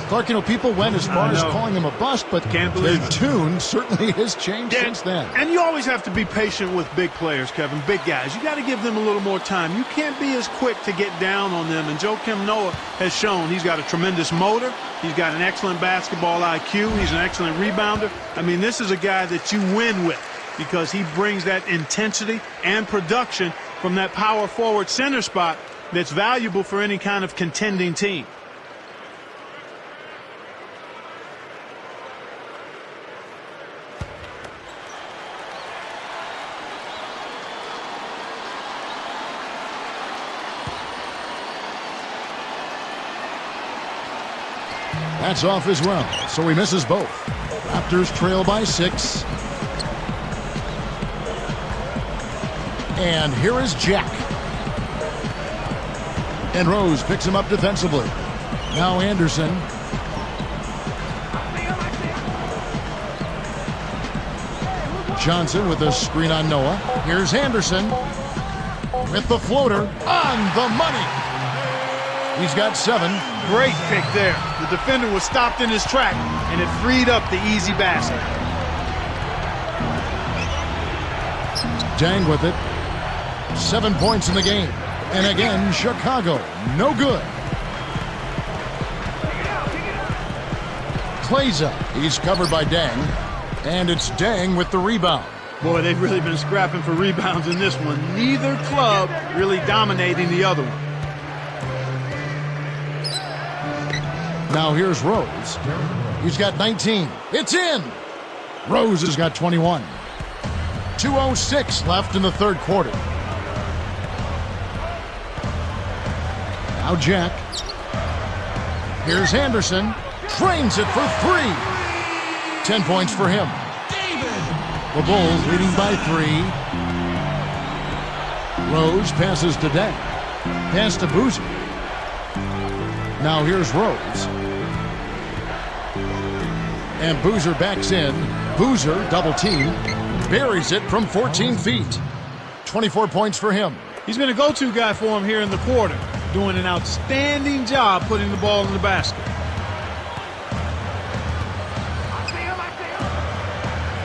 Clark, you know, people went as far as calling him a bust, but their tune certainly has changed since then. And you always have to be patient with big players, Kevin, big guys. You got to give them a little more time. You can't be as quick to get down on them, and Joakim Noah has shown he's got a tremendous motor. He's got an excellent basketball IQ. He's an excellent rebounder. I mean, this is a guy that you win with because he brings that intensity and production from that power forward center spot that's valuable for any kind of contending team. That's off as well, so he misses both. Raptors trail by 6. And here is Jack. And Rose picks him up defensively. Now Anderson. Johnson with a screen on Noah. Here's Anderson with the floater on the money. He's got 7. Great pick there. The defender was stopped in his track, and it freed up the easy basket. Dang with it. 7 points in the game. And again, Chicago, no good. Kleza, he's covered by Dang. And it's Dang with the rebound. Boy, they've really been scrapping for rebounds in this one. Neither club really dominating the other one. Now here's Rose. He's got 19. It's in! Rose has got 21. 2:06 left in the third quarter. Now Jack. Here's Anderson. Trains it for 3. 10 points for him. The Bulls leading by 3. Rose passes to Deng. Pass to Boozer. Now here's Rose. And Boozer backs in. Boozer, double team, buries it from 14 feet. 24 points for him. He's been a go-to guy for him here in the quarter, doing an outstanding job putting the ball in the basket.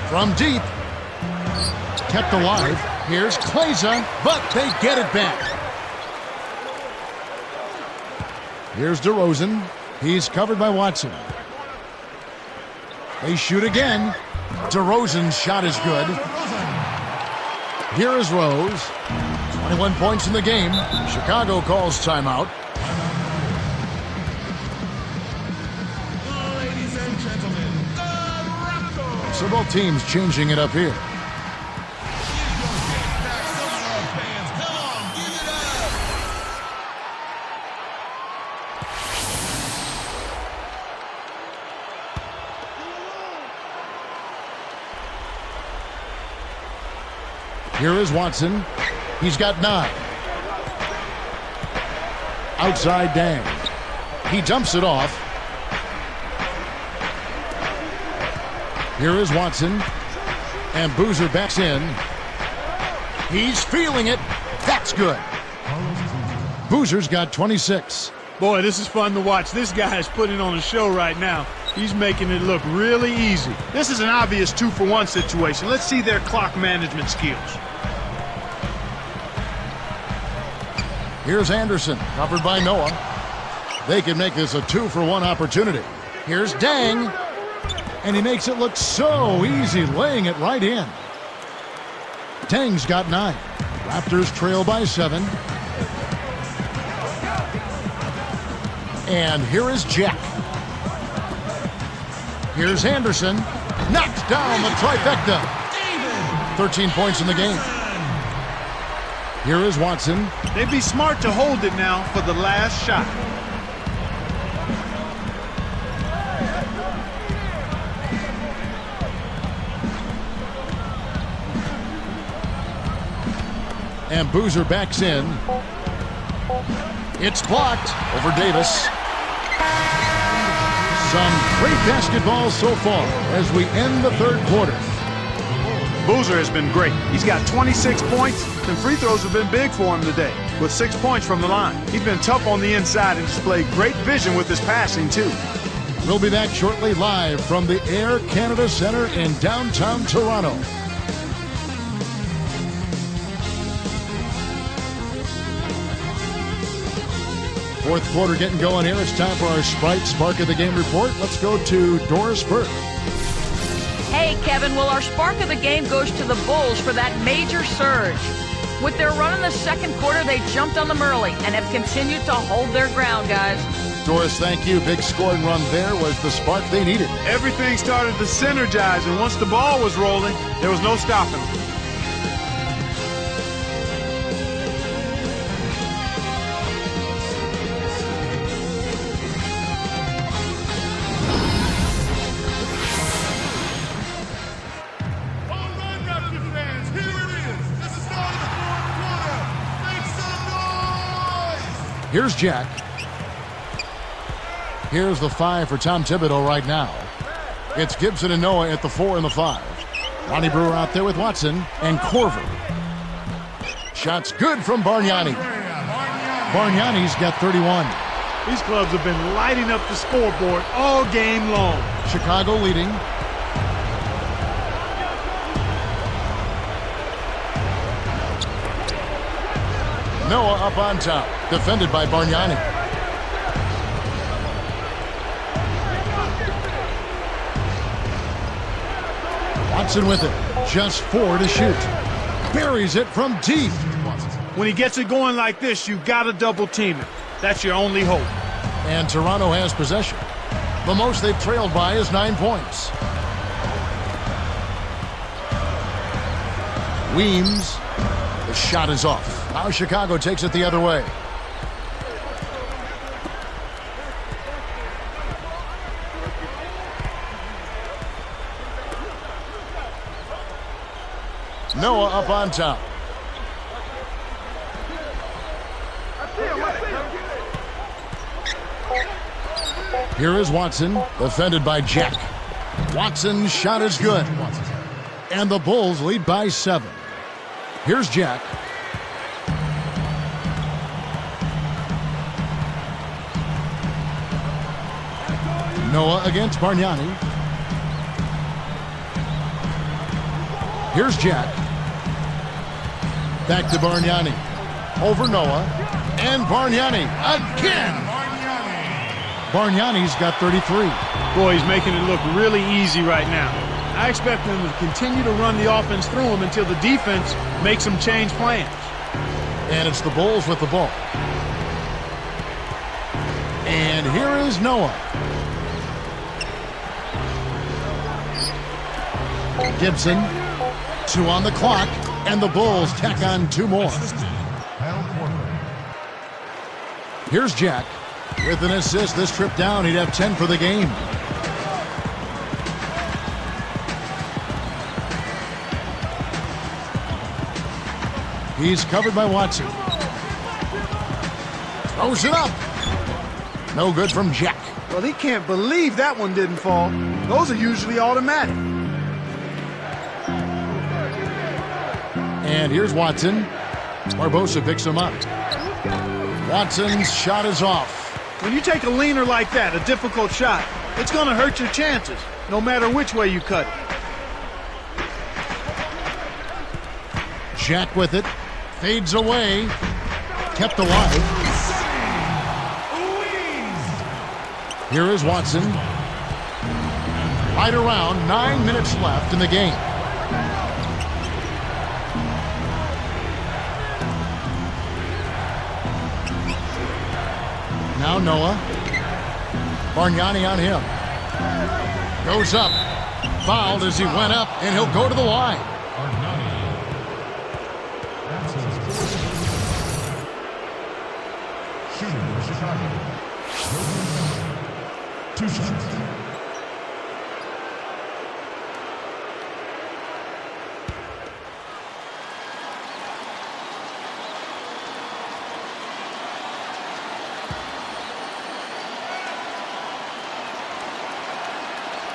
From deep. Kept alive. Here's Kleza, but they get it back. Here's DeRozan. He's covered by Watson. They shoot again. DeRozan's shot is good. Here is Rose. 21 points in the game. Chicago calls timeout. Ladies and gentlemen, the Raptors. So both teams changing it up here. Here is Watson. He's got 9. Outside Dang. He dumps it off. Here is Watson. And Boozer backs in. He's feeling it. That's good. Boozer's got 26. Boy, this is fun to watch. This guy is putting on a show right now. He's making it look really easy. This is an obvious 2-for-1 situation. Let's see their clock management skills. Here's Anderson, covered by Noah. They can make this a 2-for-1 opportunity. Here's Dang. And he makes it look so easy, laying it right in. Dang's got 9. Raptors trail by 7. And here is Jack. Here's Anderson. Knocks down the trifecta. 13 points in the game. Here is Watson. They'd be smart to hold it now for the last shot. And Boozer backs in. It's blocked over Davis. Some great basketball so far as we end the third quarter. Boozer has been great. He's got 26 points, and free throws have been big for him today, with 6 points from the line. He's been tough on the inside and displayed great vision with his passing, too. We'll be back shortly live from the Air Canada Centre in downtown Toronto. Fourth quarter getting going here. It's time for our Sprite Spark of the Game report. Let's go to Doris Burke. Hey, Kevin, well, our spark of the game goes to the Bulls for that major surge. With their run in the second quarter, they jumped on them early and have continued to hold their ground, guys. Doris, thank you. Big scoring run there was the spark they needed. Everything started to synergize, and once the ball was rolling, there was no stopping them. Here's Jack. Here's the 5 for Tom Thibodeau right now. It's Gibson and Noah at the 4 and the 5. Ronnie Brewer out there with Watson and Corver. Shots good from Bargnani. Bargnani's got 31. These clubs have been lighting up the scoreboard all game long. Chicago leading. Noah up on top, defended by Bargnani. Watson with it, just 4 to shoot. Buries it from deep. When he gets it going like this, you gotta double team it. That's your only hope. And Toronto has possession. The most they've trailed by is 9 points. Weems, the shot is off. Now Chicago takes it the other way. Noah up on top. Here is Watson, defended by Jack. Watson's shot is good. And the Bulls lead by 7. Here's Jack. Noah against Bargnani. Here's Jack. Back to Bargnani. Over Noah. And Bargnani again. Bargnani's got 33. Boy, he's making it look really easy right now. I expect them to continue to run the offense through him until the defense makes them change plans. And it's the Bulls with the ball. And here is Noah. Gibson, 2 on the clock, and the Bulls tack on 2 more. Here's Jack. With an assist this trip down, he'd have 10 for the game. He's covered by Watson. Throws it up. No good from Jack. Well, he can't believe that one didn't fall. Those are usually automatic. And here's Watson. Barbosa picks him up. Watson's shot is off. When you take a leaner like that, a difficult shot, it's going to hurt your chances, no matter which way you cut it. Jack with it. Fades away. Kept alive. Here is Watson. Right around 9 minutes left in the game. Now Noah. Bargnani on him. Goes up. Fouled as he went up, and he'll go to the line. Shooting for Chicago. 2 shots.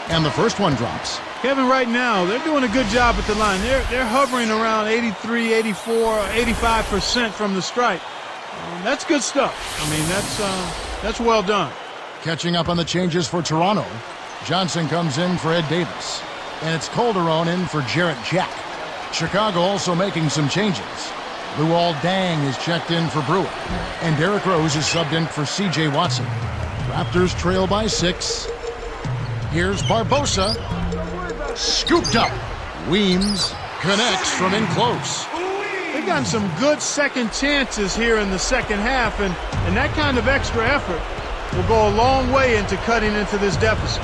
And the first one drops. Kevin, right now, they're doing a good job at the line. They're hovering around 83, 84, 85% from the stripe. That's good stuff. I mean, that's well done. Catching up on the changes for Toronto. Johnson comes in for Ed Davis. And it's Calderon in for Jarrett Jack. Chicago also making some changes. Luol Deng is checked in for Brewer. And Derrick Rose is subbed in for C.J. Watson. Raptors trail by 6. Here's Barbosa. Scooped up. Weems connects from in close. They've gotten some good second chances here in the second half, and that kind of extra effort will go a long way into cutting into this deficit.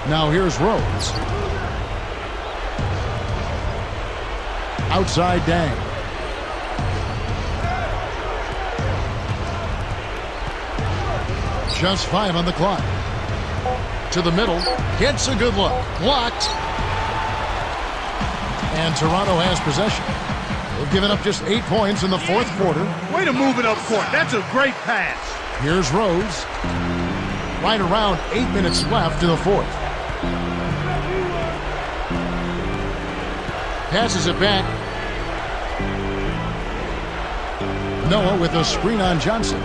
Now here's Rose. Outside Deng. Just 5 on the clock. To the middle. Gets a good look. Blocked. And Toronto has possession. They've given up just 8 points in the fourth quarter. Way to move it up court. That's a great pass. Here's Rose. Right around 8 minutes left in the fourth. Passes it back. Noah with a screen on Johnson.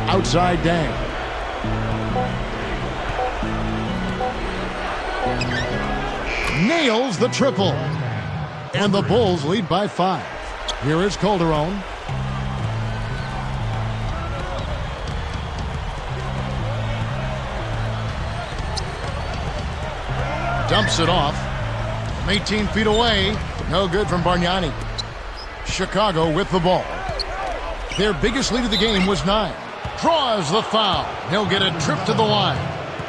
Outside Deng. Nails the triple. And the Bulls lead by 5. Here is Calderon. Dumps it off. From 18 feet away. No good from Bargnani. Chicago with the ball. Their biggest lead of the game was 9. Draws the foul. He'll get a trip to the line.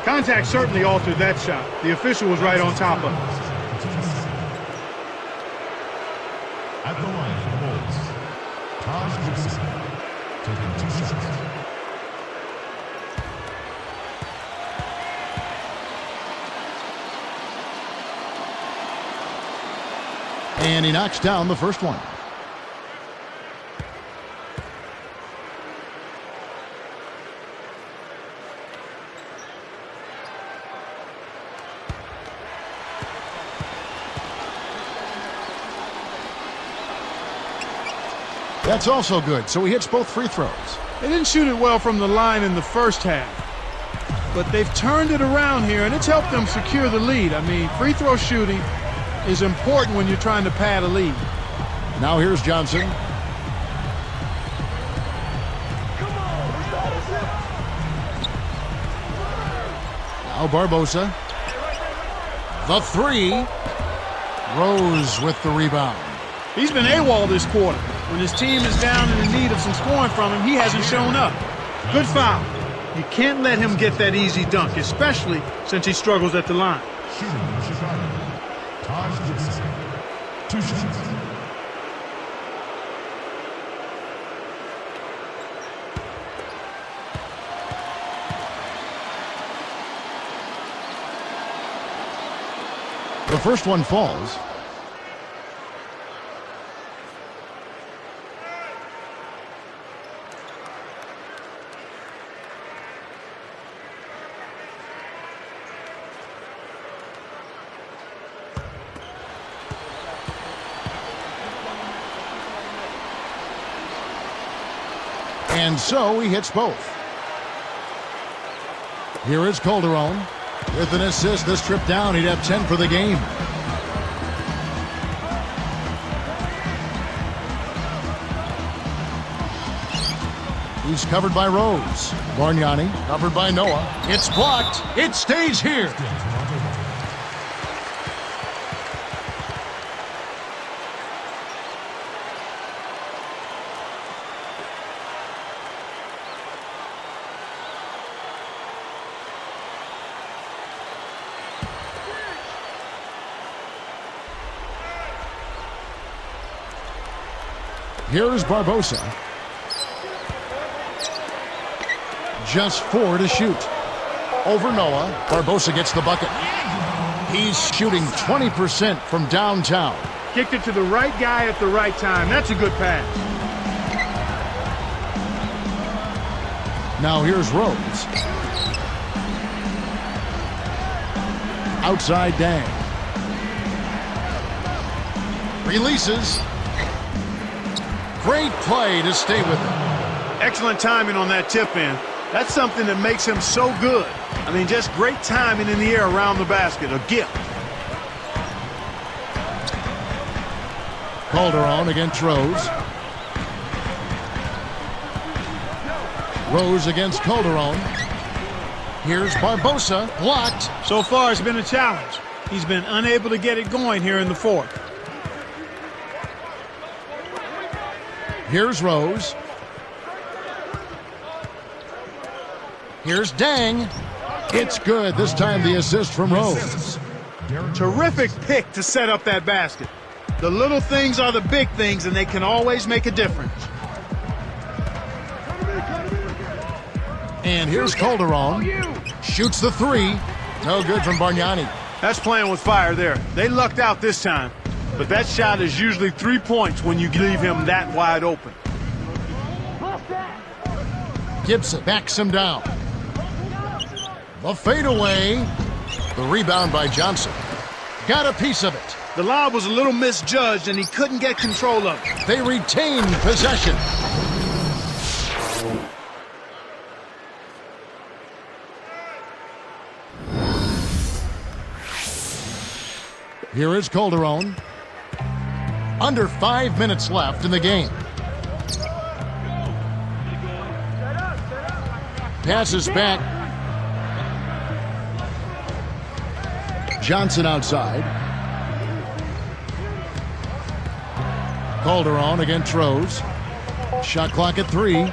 Contact certainly altered that shot. The official was right on top of it. At the line for the Bulls, Taj Gibson, taking 2 shots. And he knocks down the first one. That's also good, so he hits both free throws. They didn't shoot it well from the line in the first half, but they've turned it around here, and it's helped them secure the lead. I mean, free throw shooting is important when you're trying to pad a lead. Now here's Johnson. Now Barbosa. The 3. Rose with the rebound. He's been AWOL this quarter. When his team is down and in need of some scoring from him, he hasn't shown up. Good foul. You can't let him get that easy dunk, especially since he struggles at the line. Shooting for Chicago, Taj Gibson, 2 shots. The first one falls. And so he hits both. Here is Calderon. With an assist this trip down, he'd have 10 for the game. He's covered by Rose. Bargnani covered by Noah. It's blocked. It stays here. Here is Barbosa. Just 4 to shoot. Over Noah. Barbosa gets the bucket. He's shooting 20% from downtown. Kicked it to the right guy at the right time. That's a good pass. Now here's Rose. Outside Dang. Releases. Great play to stay with it. Excellent timing on that tip in. That's something that makes him so good. I mean, just great timing in the air around the basket. A gift. Calderon against Rose. Rose against Calderon. Here's Barbosa. Blocked. So far, it's been a challenge. He's been unable to get it going here in the fourth. Here's Rose. Here's Dang. It's good. This time the assist from Rose. Terrific pick to set up that basket. The little things are the big things, and they can always make a difference. And here's Calderon. Shoots the 3. No good from Bargnani. That's playing with fire there. They lucked out this time. But that shot is usually 3 points when you leave him that wide open. Gibson backs him down. The fadeaway. The rebound by Johnson. Got a piece of it. The lob was a little misjudged, and he couldn't get control of it. They retain possession. Here is Calderon. Under 5 minutes left in the game. Passes back. Johnson outside. Calderon against Rose. Shot clock at 3.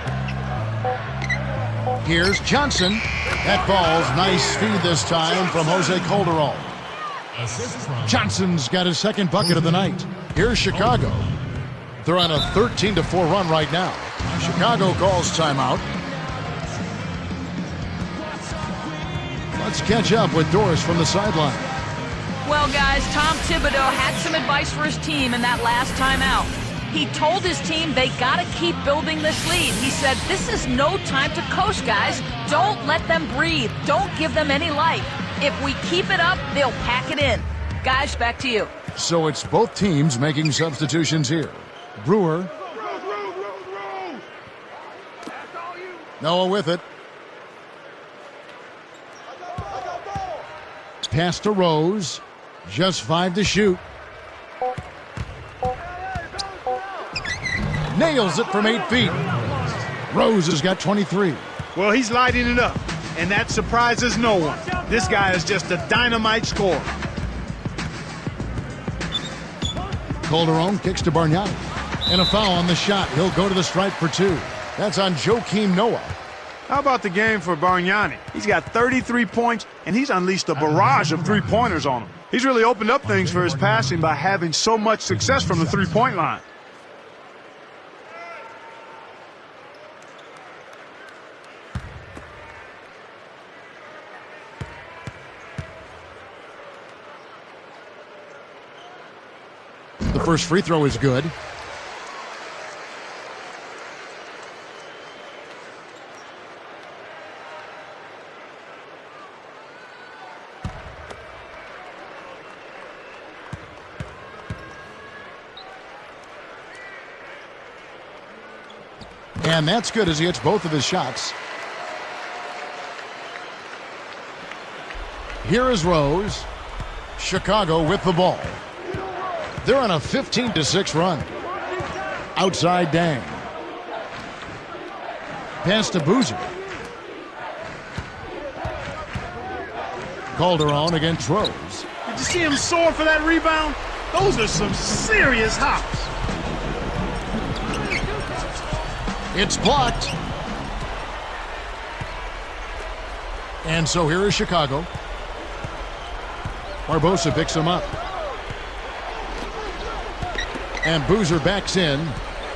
Here's Johnson. That ball's nice feed this time from Jose Calderon. Johnson's got his second bucket of the night. Here's Chicago. They're on a 13-4 run right now. Chicago calls timeout. Let's catch up with Doris from the sideline. Well, guys, Tom Thibodeau had some advice for his team in that last timeout. He told his team they got to keep building this lead. He said, this is no time to coast, guys. Don't let them breathe. Don't give them any life. If we keep it up, they'll pack it in. Guys, back to you. So it's both teams making substitutions here. Brewer. Noah with it. Pass to Rose. Just 5 to shoot. Nails it from 8 feet. Rose has got 23. Well, he's lighting it up, and that surprises no one. This guy is just a dynamite scorer. Calderon kicks to Bargnani. And a foul on the shot. He'll go to the stripe for 2. That's on Joakim Noah. How about the game for Bargnani? He's got 33 points, and he's unleashed a barrage of three-pointers on him. He's really opened up things for his passing by having so much success from the three-point line. The first free throw is good. And that's good as he hits both of his shots. Here is Rose. Chicago with the ball. They're on a 15-6 run. Outside Dang. Pass to Boozer. Calderon against Rose. Did you see him soar for that rebound? Those are some serious hops. It's blocked. And so here is Chicago. Barbosa picks him up. And Boozer backs in.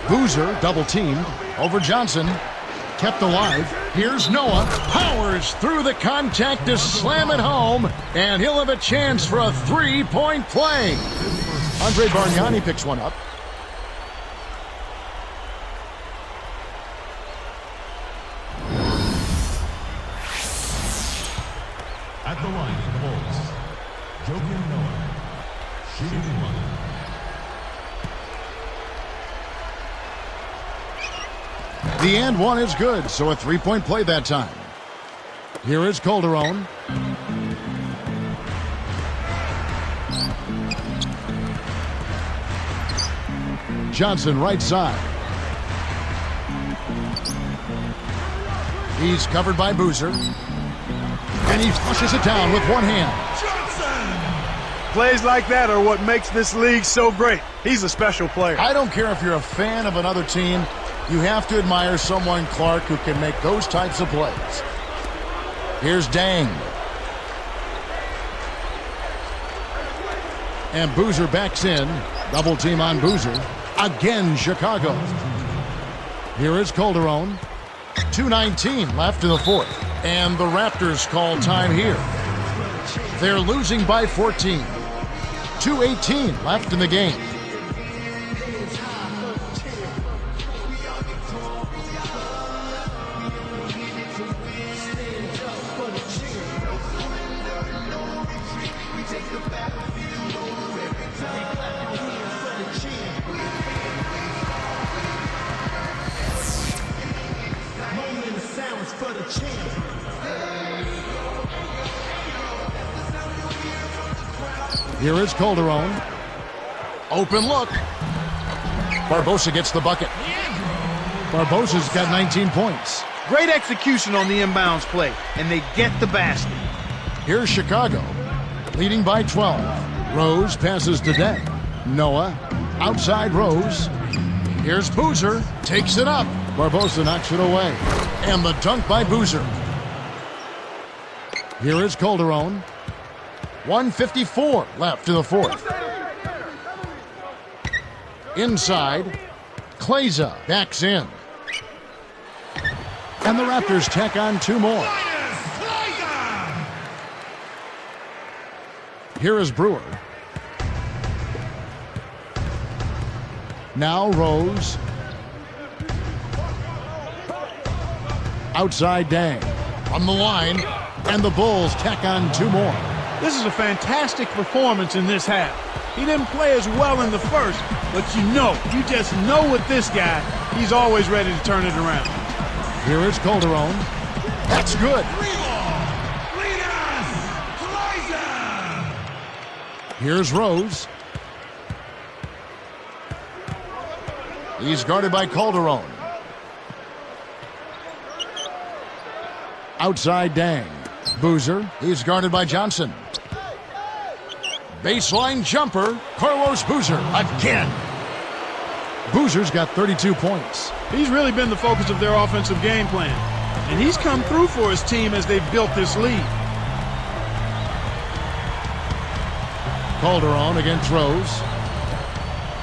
Boozer double teamed over Johnson. Kept alive. Here's Noah. Powers through the contact to slam it home. And he'll have a chance for a three-point play. Andre Bargnani picks one up. At the line for the Bulls, Joakim Noah, shooting one. The and one is good, so a three-point play that time. Here is Calderon. Johnson right side. He's covered by Boozer. And he flushes it down with one hand. Plays like that are what makes this league so great. He's a special player. I don't care if you're a fan of another team. You have to admire someone, Clark, who can make those types of plays. Here's Dang. And Boozer backs in. Double team on Boozer. Again, Chicago. Here is Calderon. 2:19 left in the fourth. And the Raptors call time here. They're losing by 14. 2:18 left in the game. Here is Calderon. Open look. Barbosa gets the bucket. Barbosa's got 19 points. Great execution on the inbounds play, and they get the basket. Here's Chicago, leading by 12. Rose passes to Deng. Noah, outside Rose. Here's Boozer, takes it up. Barbosa knocks it away. And the dunk by Boozer. Here is Calderon. 1:54 left in the fourth. Inside, Kleza backs in. And the Raptors tack on two more. Here is Brewer. Now Rose. Outside Dang. On the line. And the Bulls tack on two more. This is a fantastic performance in this half. He didn't play as well in the first, but you just know with this guy, he's always ready to turn it around. Here is Calderon. That's good. Here's Rose. He's guarded by Calderon. Outside Dang. Boozer. He's guarded by Johnson. Baseline jumper. Carlos Boozer again. Boozer's got 32 points. He's really been the focus of their offensive game plan, and he's come through for his team as they've built this lead. Calderon against Rose.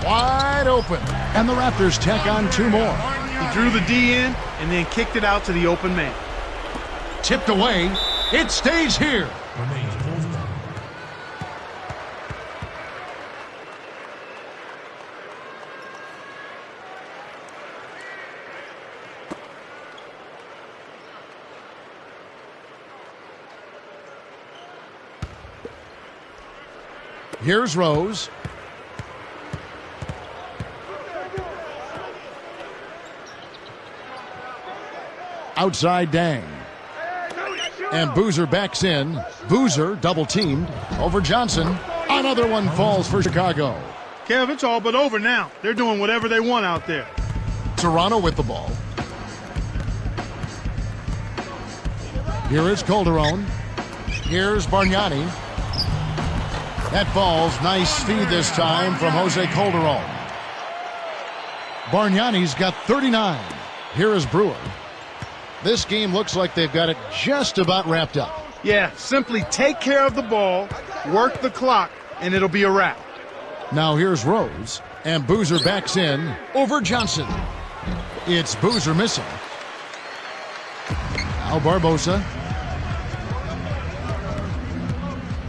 Wide open. And the Raptors tack on two more. He drew the D in and then kicked it out to the open man. Tipped away. It stays here. Remains Bulls ball. Here's Rose. Outside Dang. And Boozer backs in. Boozer double-teamed over Johnson. Another one falls for Chicago. Kev, it's all but over now. They're doing whatever they want out there. Toronto with the ball. Here is Calderon. Here's Bargnani. That falls. Nice feed this time from Jose Calderon. Bargnani's got 39. Here is Brewer. This game looks like they've got it just about wrapped up. Yeah, simply take care of the ball, work the clock, and it'll be a wrap. Now here's Rose, and Boozer backs in over Johnson. It's Boozer missing. Now Barbosa.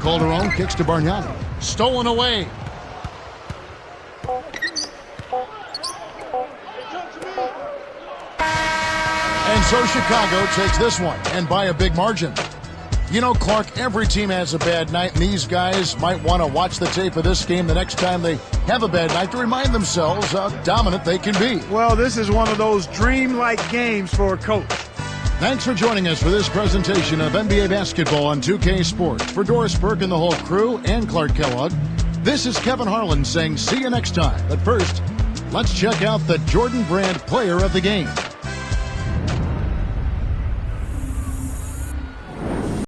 Calderon kicks to Bargnani. Stolen away. And so Chicago takes this one, and by a big margin. You know, Clark, every team has a bad night, and these guys might want to watch the tape of this game the next time they have a bad night to remind themselves how dominant they can be. Well, this is one of those dreamlike games for a coach. Thanks for joining us for this presentation of NBA basketball on 2K Sports. For Doris Burke and the whole crew and Clark Kellogg, this is Kevin Harlan saying see you next time. But first, let's check out the Jordan Brand player of the game.